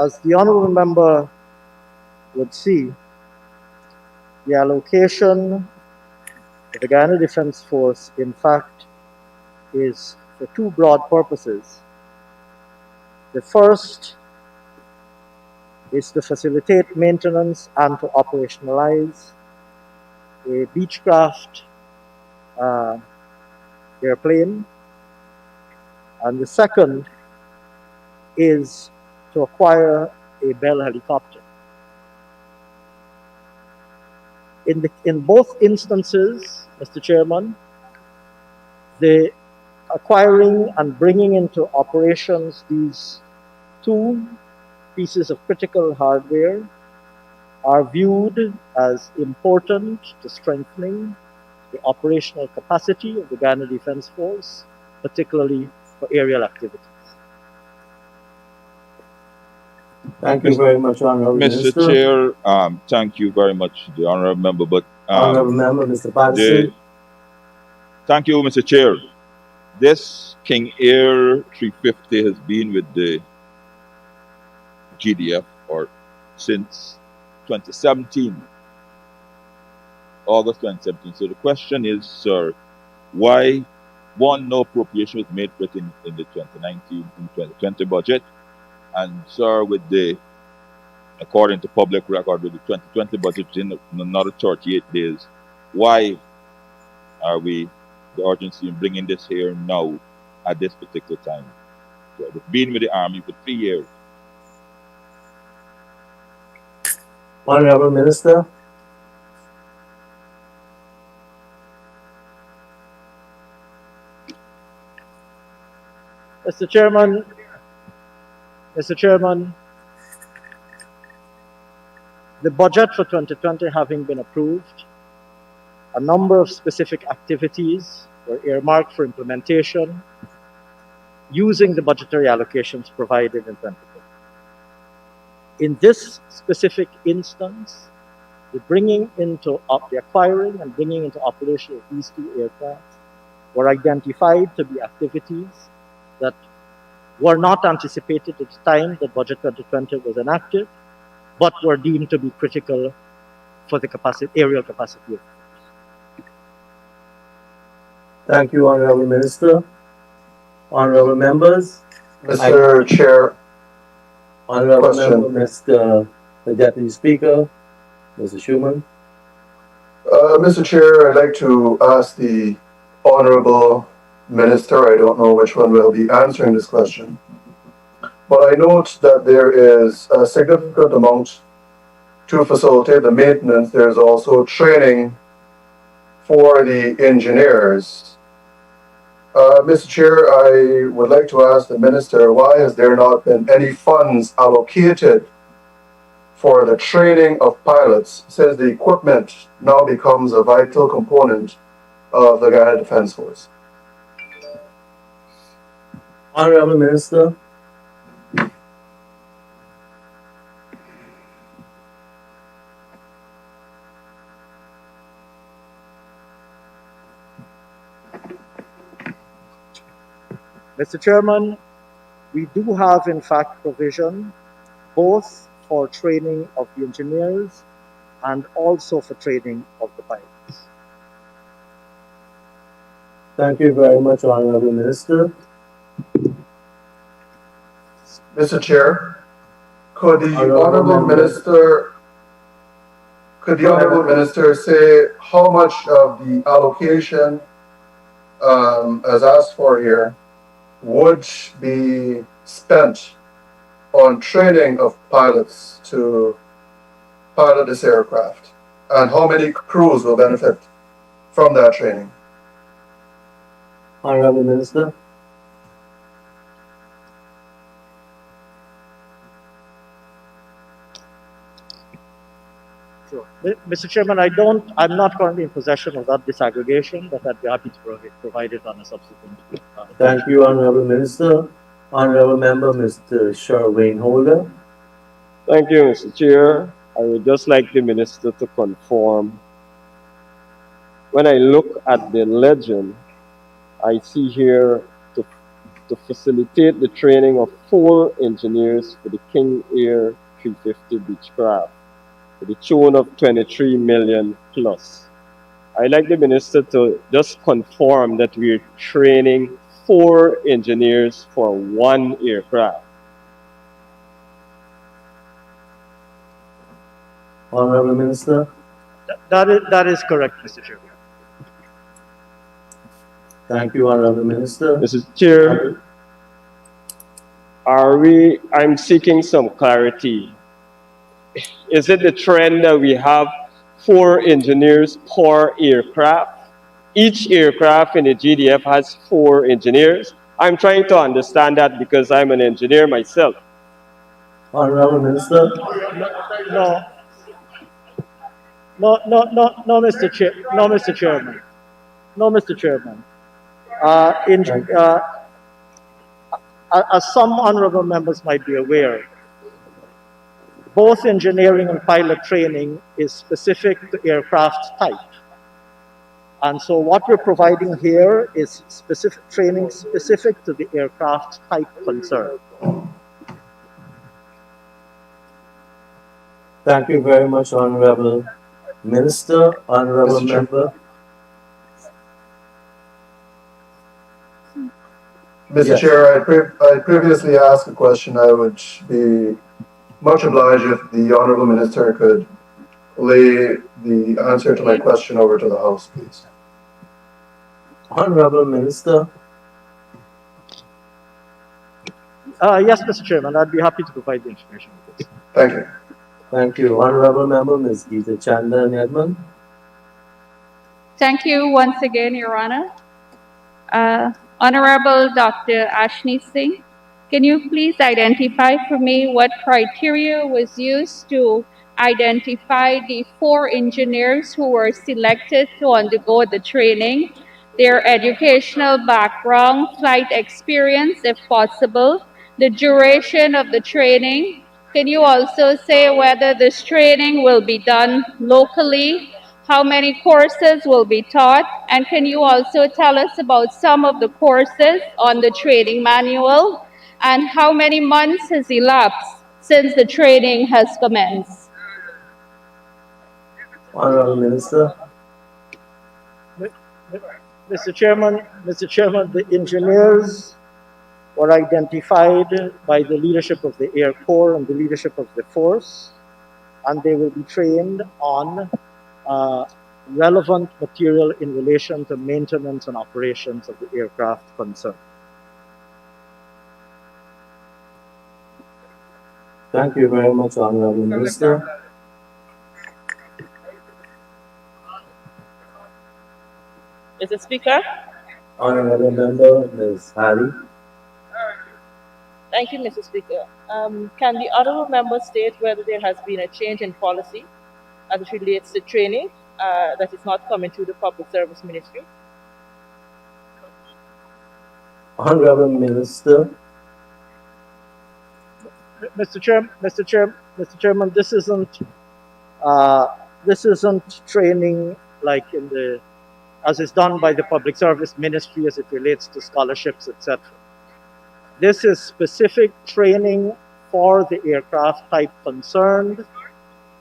Speaker 10: As the honourable member would see, the allocation of the Guyana Defence Force, in fact, is for 2 broad purposes. The first is to facilitate maintenance and to operationalize a Beechcraft airplane, and the second is to acquire a Bell helicopter. In both instances, Mr. Chairman, the acquiring and bringing into operations these 2 pieces of critical hardware are viewed as important to strengthening the operational capacity of the Guyana Defence Force, particularly for aerial activities.
Speaker 2: Thank you very much, Honorable Minister.
Speaker 1: Mr. Chair, thank you very much, the honorable member. But
Speaker 2: Honorable Member, Mr. Patterson.
Speaker 1: Thank you, Mr. Chair. This King Air 350 has been with the GDF since 2017, August 2017. So the question is, sir, why no appropriation was made for it in the 2019 and 2020 budget? And sir, according to public record, with the 2020 budget in another 38 days, why are we the urgency in bringing this here now at this particular time? So we've been with the Army for 3 years.
Speaker 2: Honorable Minister.
Speaker 10: Mr. Chairman, the budget for 2020 having been approved, a number of specific activities were earmarked for implementation using the budgetary allocations provided in 2020. In this specific instance, the acquiring and bringing into operation of these 2 aircraft were identified to be activities that were not anticipated at the time that Budget 2020 was enacted, but were deemed to be critical for the aerial capacity of.
Speaker 2: Thank you, Honorable Minister. Honorable members.
Speaker 13: Mr. Chair.
Speaker 2: Honorable Member, Mr. the Deputy Speaker, Mr. Schuman.
Speaker 13: Mr. Chair, I'd like to ask the Honorable Minister, I don't know which one will be answering this question, but I note that there is a significant amount to facilitate the maintenance. There's also training for the engineers. Mr. Chair, I would like to ask the Minister, why has there not been any funds allocated for the training of pilots, since the equipment now becomes a vital component of the Guyana Defence Force?
Speaker 2: Honorable Minister.
Speaker 10: Mr. Chairman, we do have, in fact, provision both for training of the engineers and also for training of the pilots.
Speaker 2: Thank you very much, Honorable Minister.
Speaker 13: Mr. Chair, could the Honorable Minister say how much of the allocation as asked for here would be spent on training of pilots to pilot this aircraft, and how many crews will benefit from that training?
Speaker 2: Honorable Minister.
Speaker 10: Sure. Mr. Chairman, I'm not currently in possession of that disaggregation, but I'd be happy to provide it on a subsequent.
Speaker 2: Thank you, Honorable Minister. Honorable Member, Mr. Sherwin Holder.
Speaker 20: Thank you, Mr. Chair. I would just like the Minister to confirm. When I look at the legend, I see here to facilitate the training of 4 engineers for the King Air 350 Beechcraft to the tune of 23 million plus. I'd like the Minister to just confirm that we're training 4 engineers for 1 aircraft.
Speaker 2: Honorable Minister.
Speaker 10: That is correct, Mr. Chairman.
Speaker 2: Thank you, Honorable Minister.
Speaker 20: Mr. Chair, I'm seeking some clarity. Is it the trend that we have 4 engineers per aircraft? Each aircraft in the GDF has 4 engineers. I'm trying to understand that because I'm an engineer myself.
Speaker 2: Honorable Minister.
Speaker 10: No, Mr. Chairman. No, Mr. Chairman. As some honorable members might be aware, both engineering and pilot training is specific to aircraft type. And so what we're providing here is specific training specific to the aircraft type concerned.
Speaker 2: Thank you very much, Honorable Minister. Honorable Member.
Speaker 13: Mr.
Speaker 2: Yes.
Speaker 13: Chair, I previously asked a question. I would be much obliged if the Honorable Minister could lay the answer to my question over to the House, please.
Speaker 2: Honorable Minister.
Speaker 10: Yes, Mr. Chairman, I'd be happy to provide the information.
Speaker 13: Thank you.
Speaker 2: Thank you. Honorable Member, Ms. Geeta Chandan Edmond.
Speaker 19: Thank you once again, Your Honor. Honorable Dr. Ashni Singh, can you please identify for me what criteria was used to identify the 4 engineers who were selected to undergo the training, their educational background, flight experience, if possible, the duration of the training? Can you also say whether this training will be done locally? How many courses will be taught? And can you also tell us about some of the courses on the training manual? And how many months has elapsed since the training has commenced?
Speaker 2: Honorable Minister.
Speaker 10: Mr. Chairman, the engineers were identified by the leadership of the Air Corps and the leadership of the force, and they will be trained on relevant material in relation to maintenance and operations of the aircraft concerned.
Speaker 2: Thank you very much, Honorable Minister.
Speaker 21: Mr. Speaker.
Speaker 2: Honorable Member, Ms. Harry.
Speaker 21: Thank you, Mr. Speaker. Can the honorable member state whether there has been a change in policy as it relates to training that is not coming through the Public Service Ministry?
Speaker 2: Honorable Minister.
Speaker 10: Mr. Chairman, this isn't training like in the, as is done by the Public Service Ministry as it relates to scholarships, etc. This is specific training for the aircraft type concerned,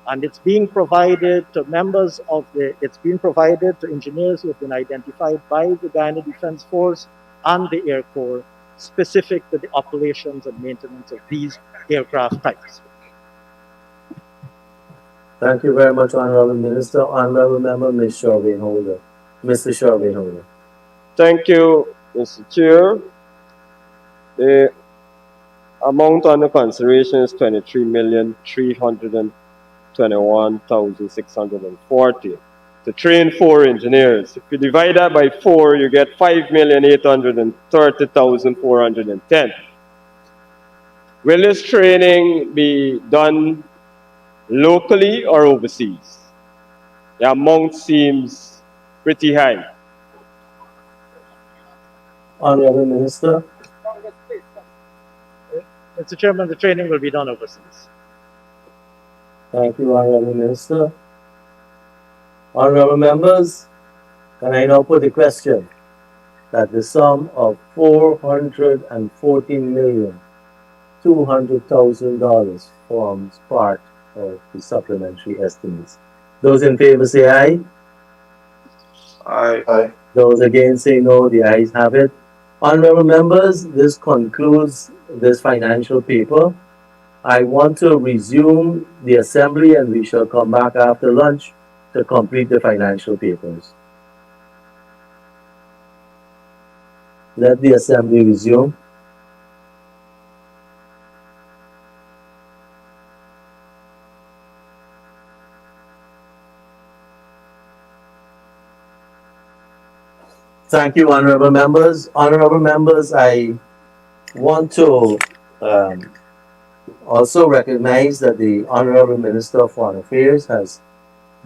Speaker 10: and it's being provided to it's being provided to engineers who have been identified by the Guyana Defense Force and the Air Corps, specific to the operations and maintenance of these aircraft types.
Speaker 2: Thank you very much, Honorable Minister. Honorable Member, Ms. Sherwin-Holder. Mr. Sherwin-Holder.
Speaker 20: Thank you, Mr. Chair. The amount under consideration is 23,321,640 to train 4 engineers. If you divide that by 4, you get 5,830,410. Will this training be done locally or overseas? The amount seems pretty high.
Speaker 2: Honorable Minister.
Speaker 10: Mr. Chairman, the training will be done overseas.
Speaker 2: Thank you, Honorable Minister. Honorable members, can I now put the question that the sum of $414,200,000 forms part of the supplementary estimates? Those in favor say aye.
Speaker 13: Aye. Aye.
Speaker 2: Those against say no. The ayes have it. Honorable members, this concludes this financial paper. I want to resume the assembly and we shall come back after lunch to complete the financial papers. Let the assembly resume. Thank you, honorable members. Honorable members, I want to also recognize that the Honorable Minister of Foreign Affairs has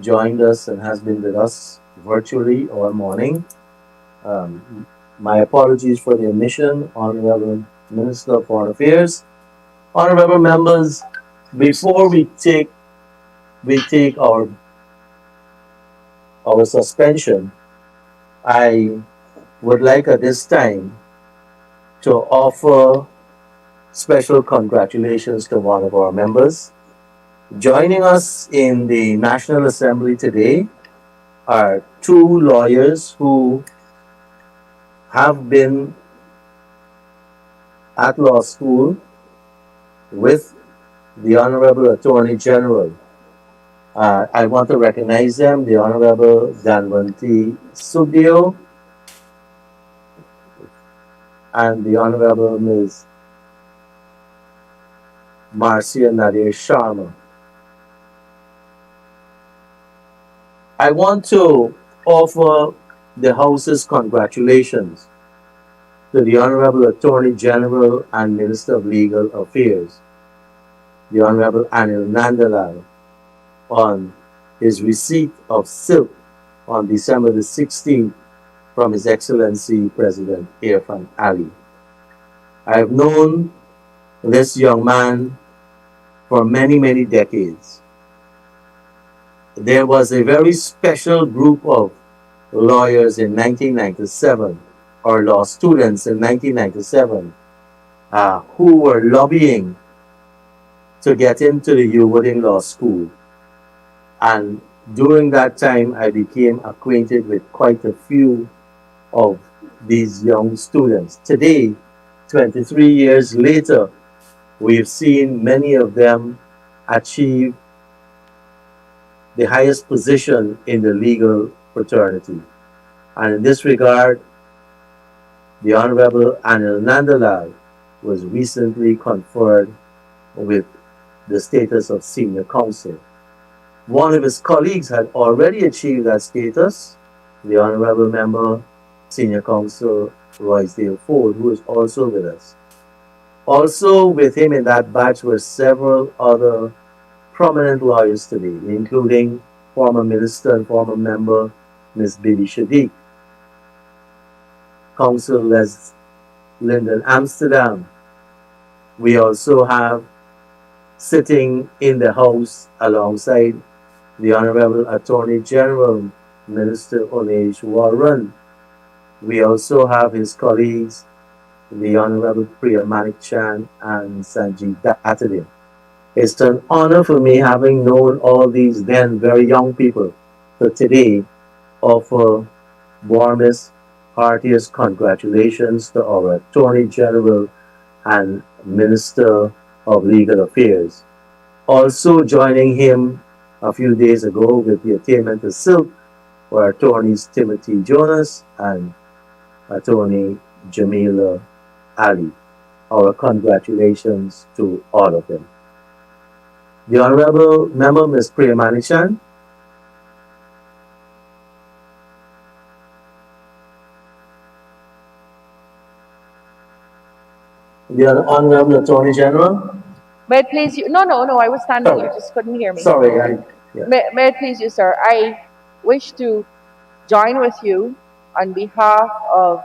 Speaker 2: joined us and has been with us virtually all morning. My apologies for the omission, Honorable Minister of Foreign Affairs. Honorable members, before we take our suspension, I would like at this time to offer special congratulations to one of our members. Joining us in the National Assembly today are 2 lawyers who have been at law school with the Honorable Attorney General. I want to recognize them, the Honorable Danwanti Subdio and the Honorable Ms. Marcia Nadir Sharma. I want to offer the House's congratulations to the Honorable Attorney General and Minister of Legal Affairs, the Honorable Anil Nandalal, on his receipt of silk on December the 16th from His Excellency President Irfan Ali. I have known this young man for many, many decades. There was a very special group of lawyers in 1997, or law students in 1997, who were lobbying to get into the Wooding Law School. And during that time, I became acquainted with quite a few of these young students. Today, 23 years later, we've seen many of them achieve the highest position in the legal fraternity. And in this regard, the Honorable Anil Nandalal was recently conferred with the status of senior counsel. One of his colleagues had already achieved that status, the Honorable Member, Senior Counsel Roysdale Ford, who is also with us. Also with him in that batch were several other prominent lawyers today, including former Minister and former Member Ms. Bibi Shadiq, Counsel Les Lyndon Amsterdam. We also have sitting in the House alongside the Honorable Attorney General, Minister Onej Warren. We also have his colleagues the Honorable Priya Manikchan and Sanjeev Atadin. It's an honor for me, having known all these then very young people, to today offer warmest, heartiest congratulations to our Attorney General and Minister of Legal Affairs. Also joining him a few days ago with the attainment of silk were attorneys Timothy Jonas and attorney Jamila Ali. Our congratulations to all of them. The Honorable Member, Ms. Priya Manichan. The Honorable Attorney General.
Speaker 5: May it please you? No, I was standing.
Speaker 2: Sorry.
Speaker 5: You just couldn't hear me.
Speaker 2: Sorry, yeah.
Speaker 5: May it please you, sir? I wish to join with you on behalf of,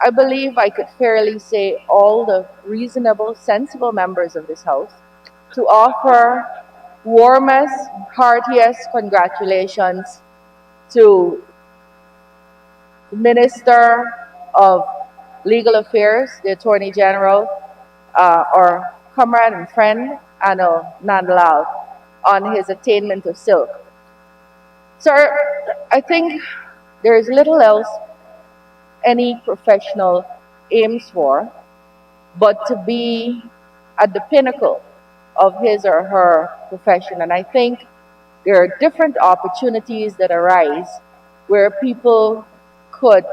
Speaker 5: I believe I could fairly say, all the reasonable, sensible members of this House to offer warmest, heartiest congratulations to the Minister of Legal Affairs, the Attorney General, our comrade and friend, Anil Nandlal, on his attainment of silk. Sir, I think there is little else any professional aims for but to be at the pinnacle of his or her profession. And I think there are different opportunities that arise where people could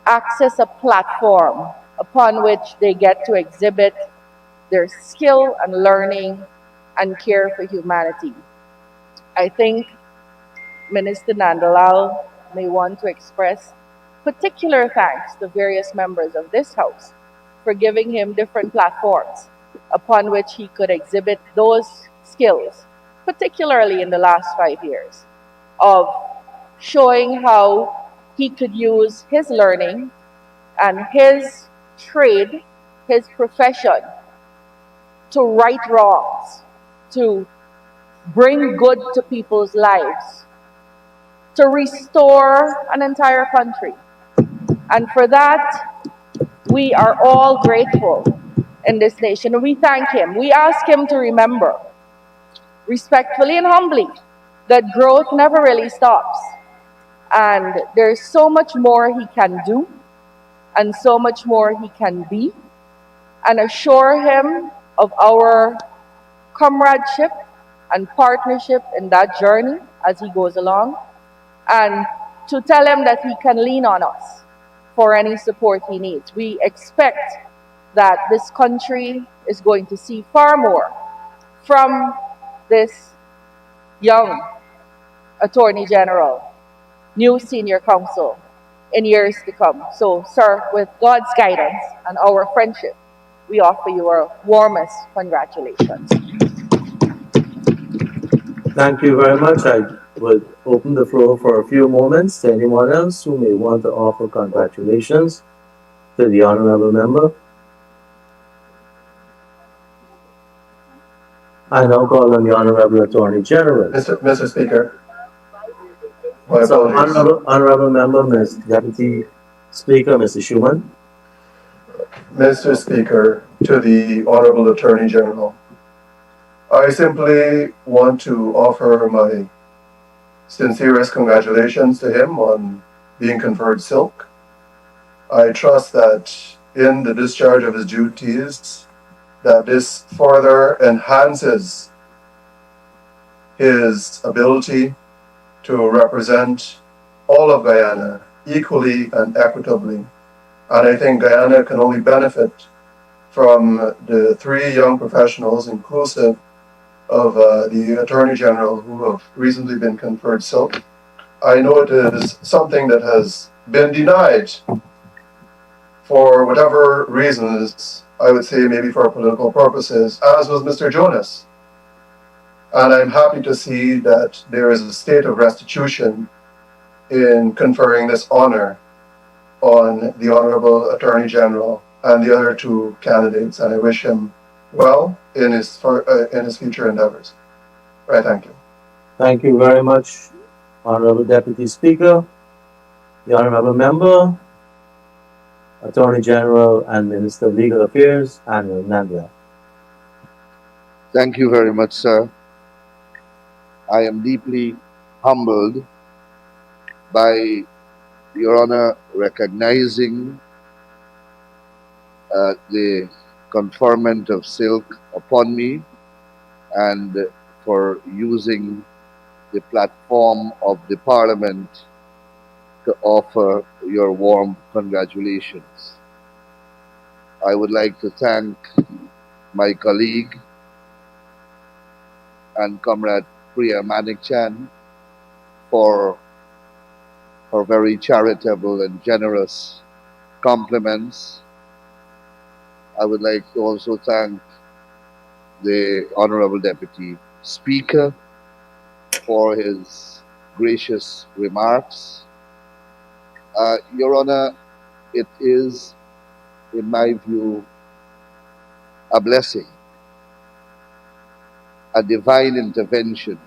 Speaker 5: access a platform upon which they get to exhibit their skill and learning and care for humanity. I think Minister Nandalal may want to express particular thanks to various members of this House for giving him different platforms upon which he could exhibit those skills, particularly in the last 5 years, of showing how he could use his learning and his trade, his profession, to right wrongs, to bring good to people's lives, to restore an entire country. And for that, we are all grateful in this nation. We thank him. We ask him to remember, respectfully and humbly, that growth never really stops. And there's so much more he can do, and so much more he can be, and assure him of our comradeship and partnership in that journey as he goes along, and to tell him that he can lean on us for any support he needs. We expect that this country is going to see far more from this young Attorney General, new Senior Counsel, in years to come. So, sir, with God's guidance and our friendship, we offer you our warmest congratulations.
Speaker 2: Thank you very much. I would open the floor for a few moments to anyone else who may want to offer congratulations to the Honorable Member. I now call on the Honorable Attorney General.
Speaker 13: Mr. Speaker.
Speaker 2: So, Honorable Member, Ms. Deputy Speaker, Mr. Schuman.
Speaker 13: Mr. Speaker, to the Honorable Attorney General, I simply want to offer my sincerest congratulations to him on being conferred silk. I trust that in the discharge of his duties, that this further enhances his ability to represent all of Guyana equally and equitably. And I think Guyana can only benefit from the three young professionals, inclusive of the Attorney General, who have recently been conferred silk. I know it is something that has been denied for whatever reasons, I would say maybe for political purposes, as was Mr. Jonas. And I'm happy to see that there is a state of restitution in conferring this honor on the Honorable Attorney General and the other two candidates, and I wish him well in his future endeavors. Right, thank you.
Speaker 2: Thank you very much, Honorable Deputy Speaker. The Honorable Member. Attorney General and Minister of Legal Affairs, Anil Nandla.
Speaker 11: Thank you very much, sir. I am deeply humbled by Your Honor recognizing the conferment of silk upon me and for using the platform of the Parliament to offer your warm congratulations. I would like to thank my colleague and Comrade Priya Manikchan for her very charitable and generous compliments. I would like to also thank the Honorable Deputy Speaker for his gracious remarks. Your Honor, it is, in my view, a blessing, a divine intervention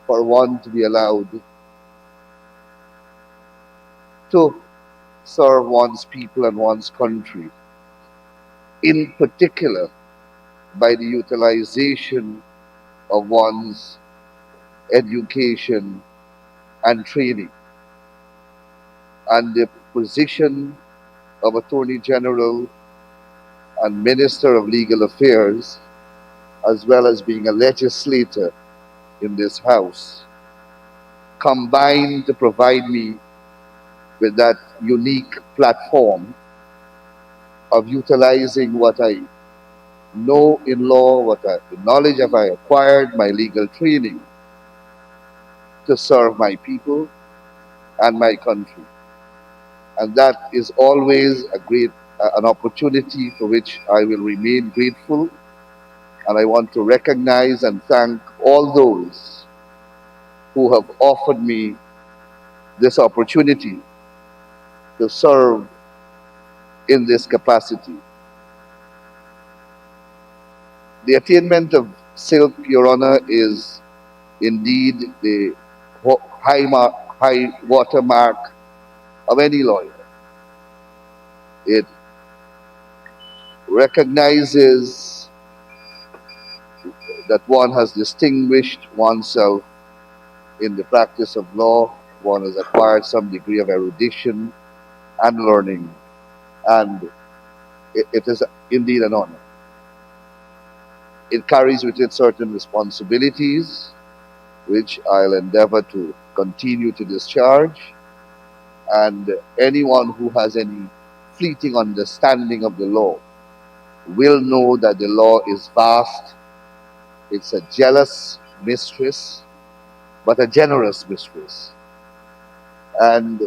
Speaker 11: for one to be allowed to serve one's people and one's country, in particular by the utilization of one's education and training. And the position of Attorney General and Minister of Legal Affairs, as well as being a legislator in this House, combined to provide me with that unique platform of utilizing what I know in law, the knowledge have I acquired, my legal training, to serve my people and my country. And that is always an opportunity for which I will remain grateful. And I want to recognize and thank all those who have offered me this opportunity to serve in this capacity. The attainment of silk, Your Honor, is indeed the high watermark of any lawyer. It recognizes that one has distinguished oneself in the practice of law, one has acquired some degree of erudition and learning, and it is indeed an honor. It carries with it certain responsibilities, which I'll endeavor to continue to discharge, and anyone who has any fleeting understanding of the law will know that the law is vast. It's a jealous mistress, but a generous mistress. And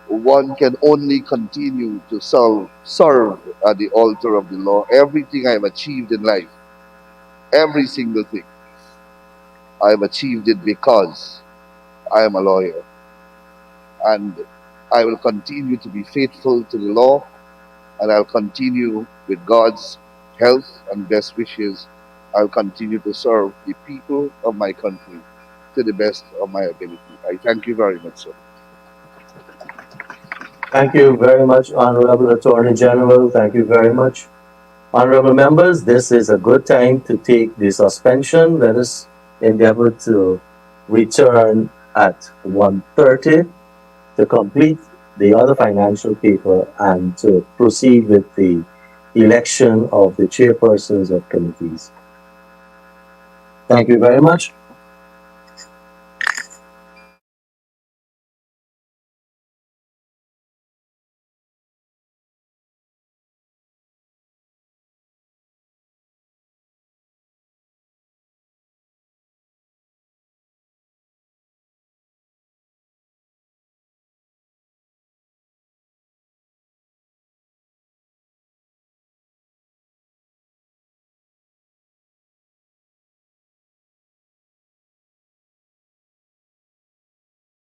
Speaker 11: one can only continue to serve at the altar of the law. Everything I have achieved in life, every single thing, I have achieved it because I am a lawyer. And I will continue to be faithful to the law, and I'll continue, with God's health and best wishes, I'll continue to serve the people of my country to the best of my ability. I thank you very much, sir.
Speaker 2: Thank you very much, Honorable Attorney General. Thank you very much. Honorable members, this is a good time to take the suspension. Let us endeavor to return at 1:30 to complete the other financial paper and to proceed with the election of the chairpersons of committees. Thank you very much.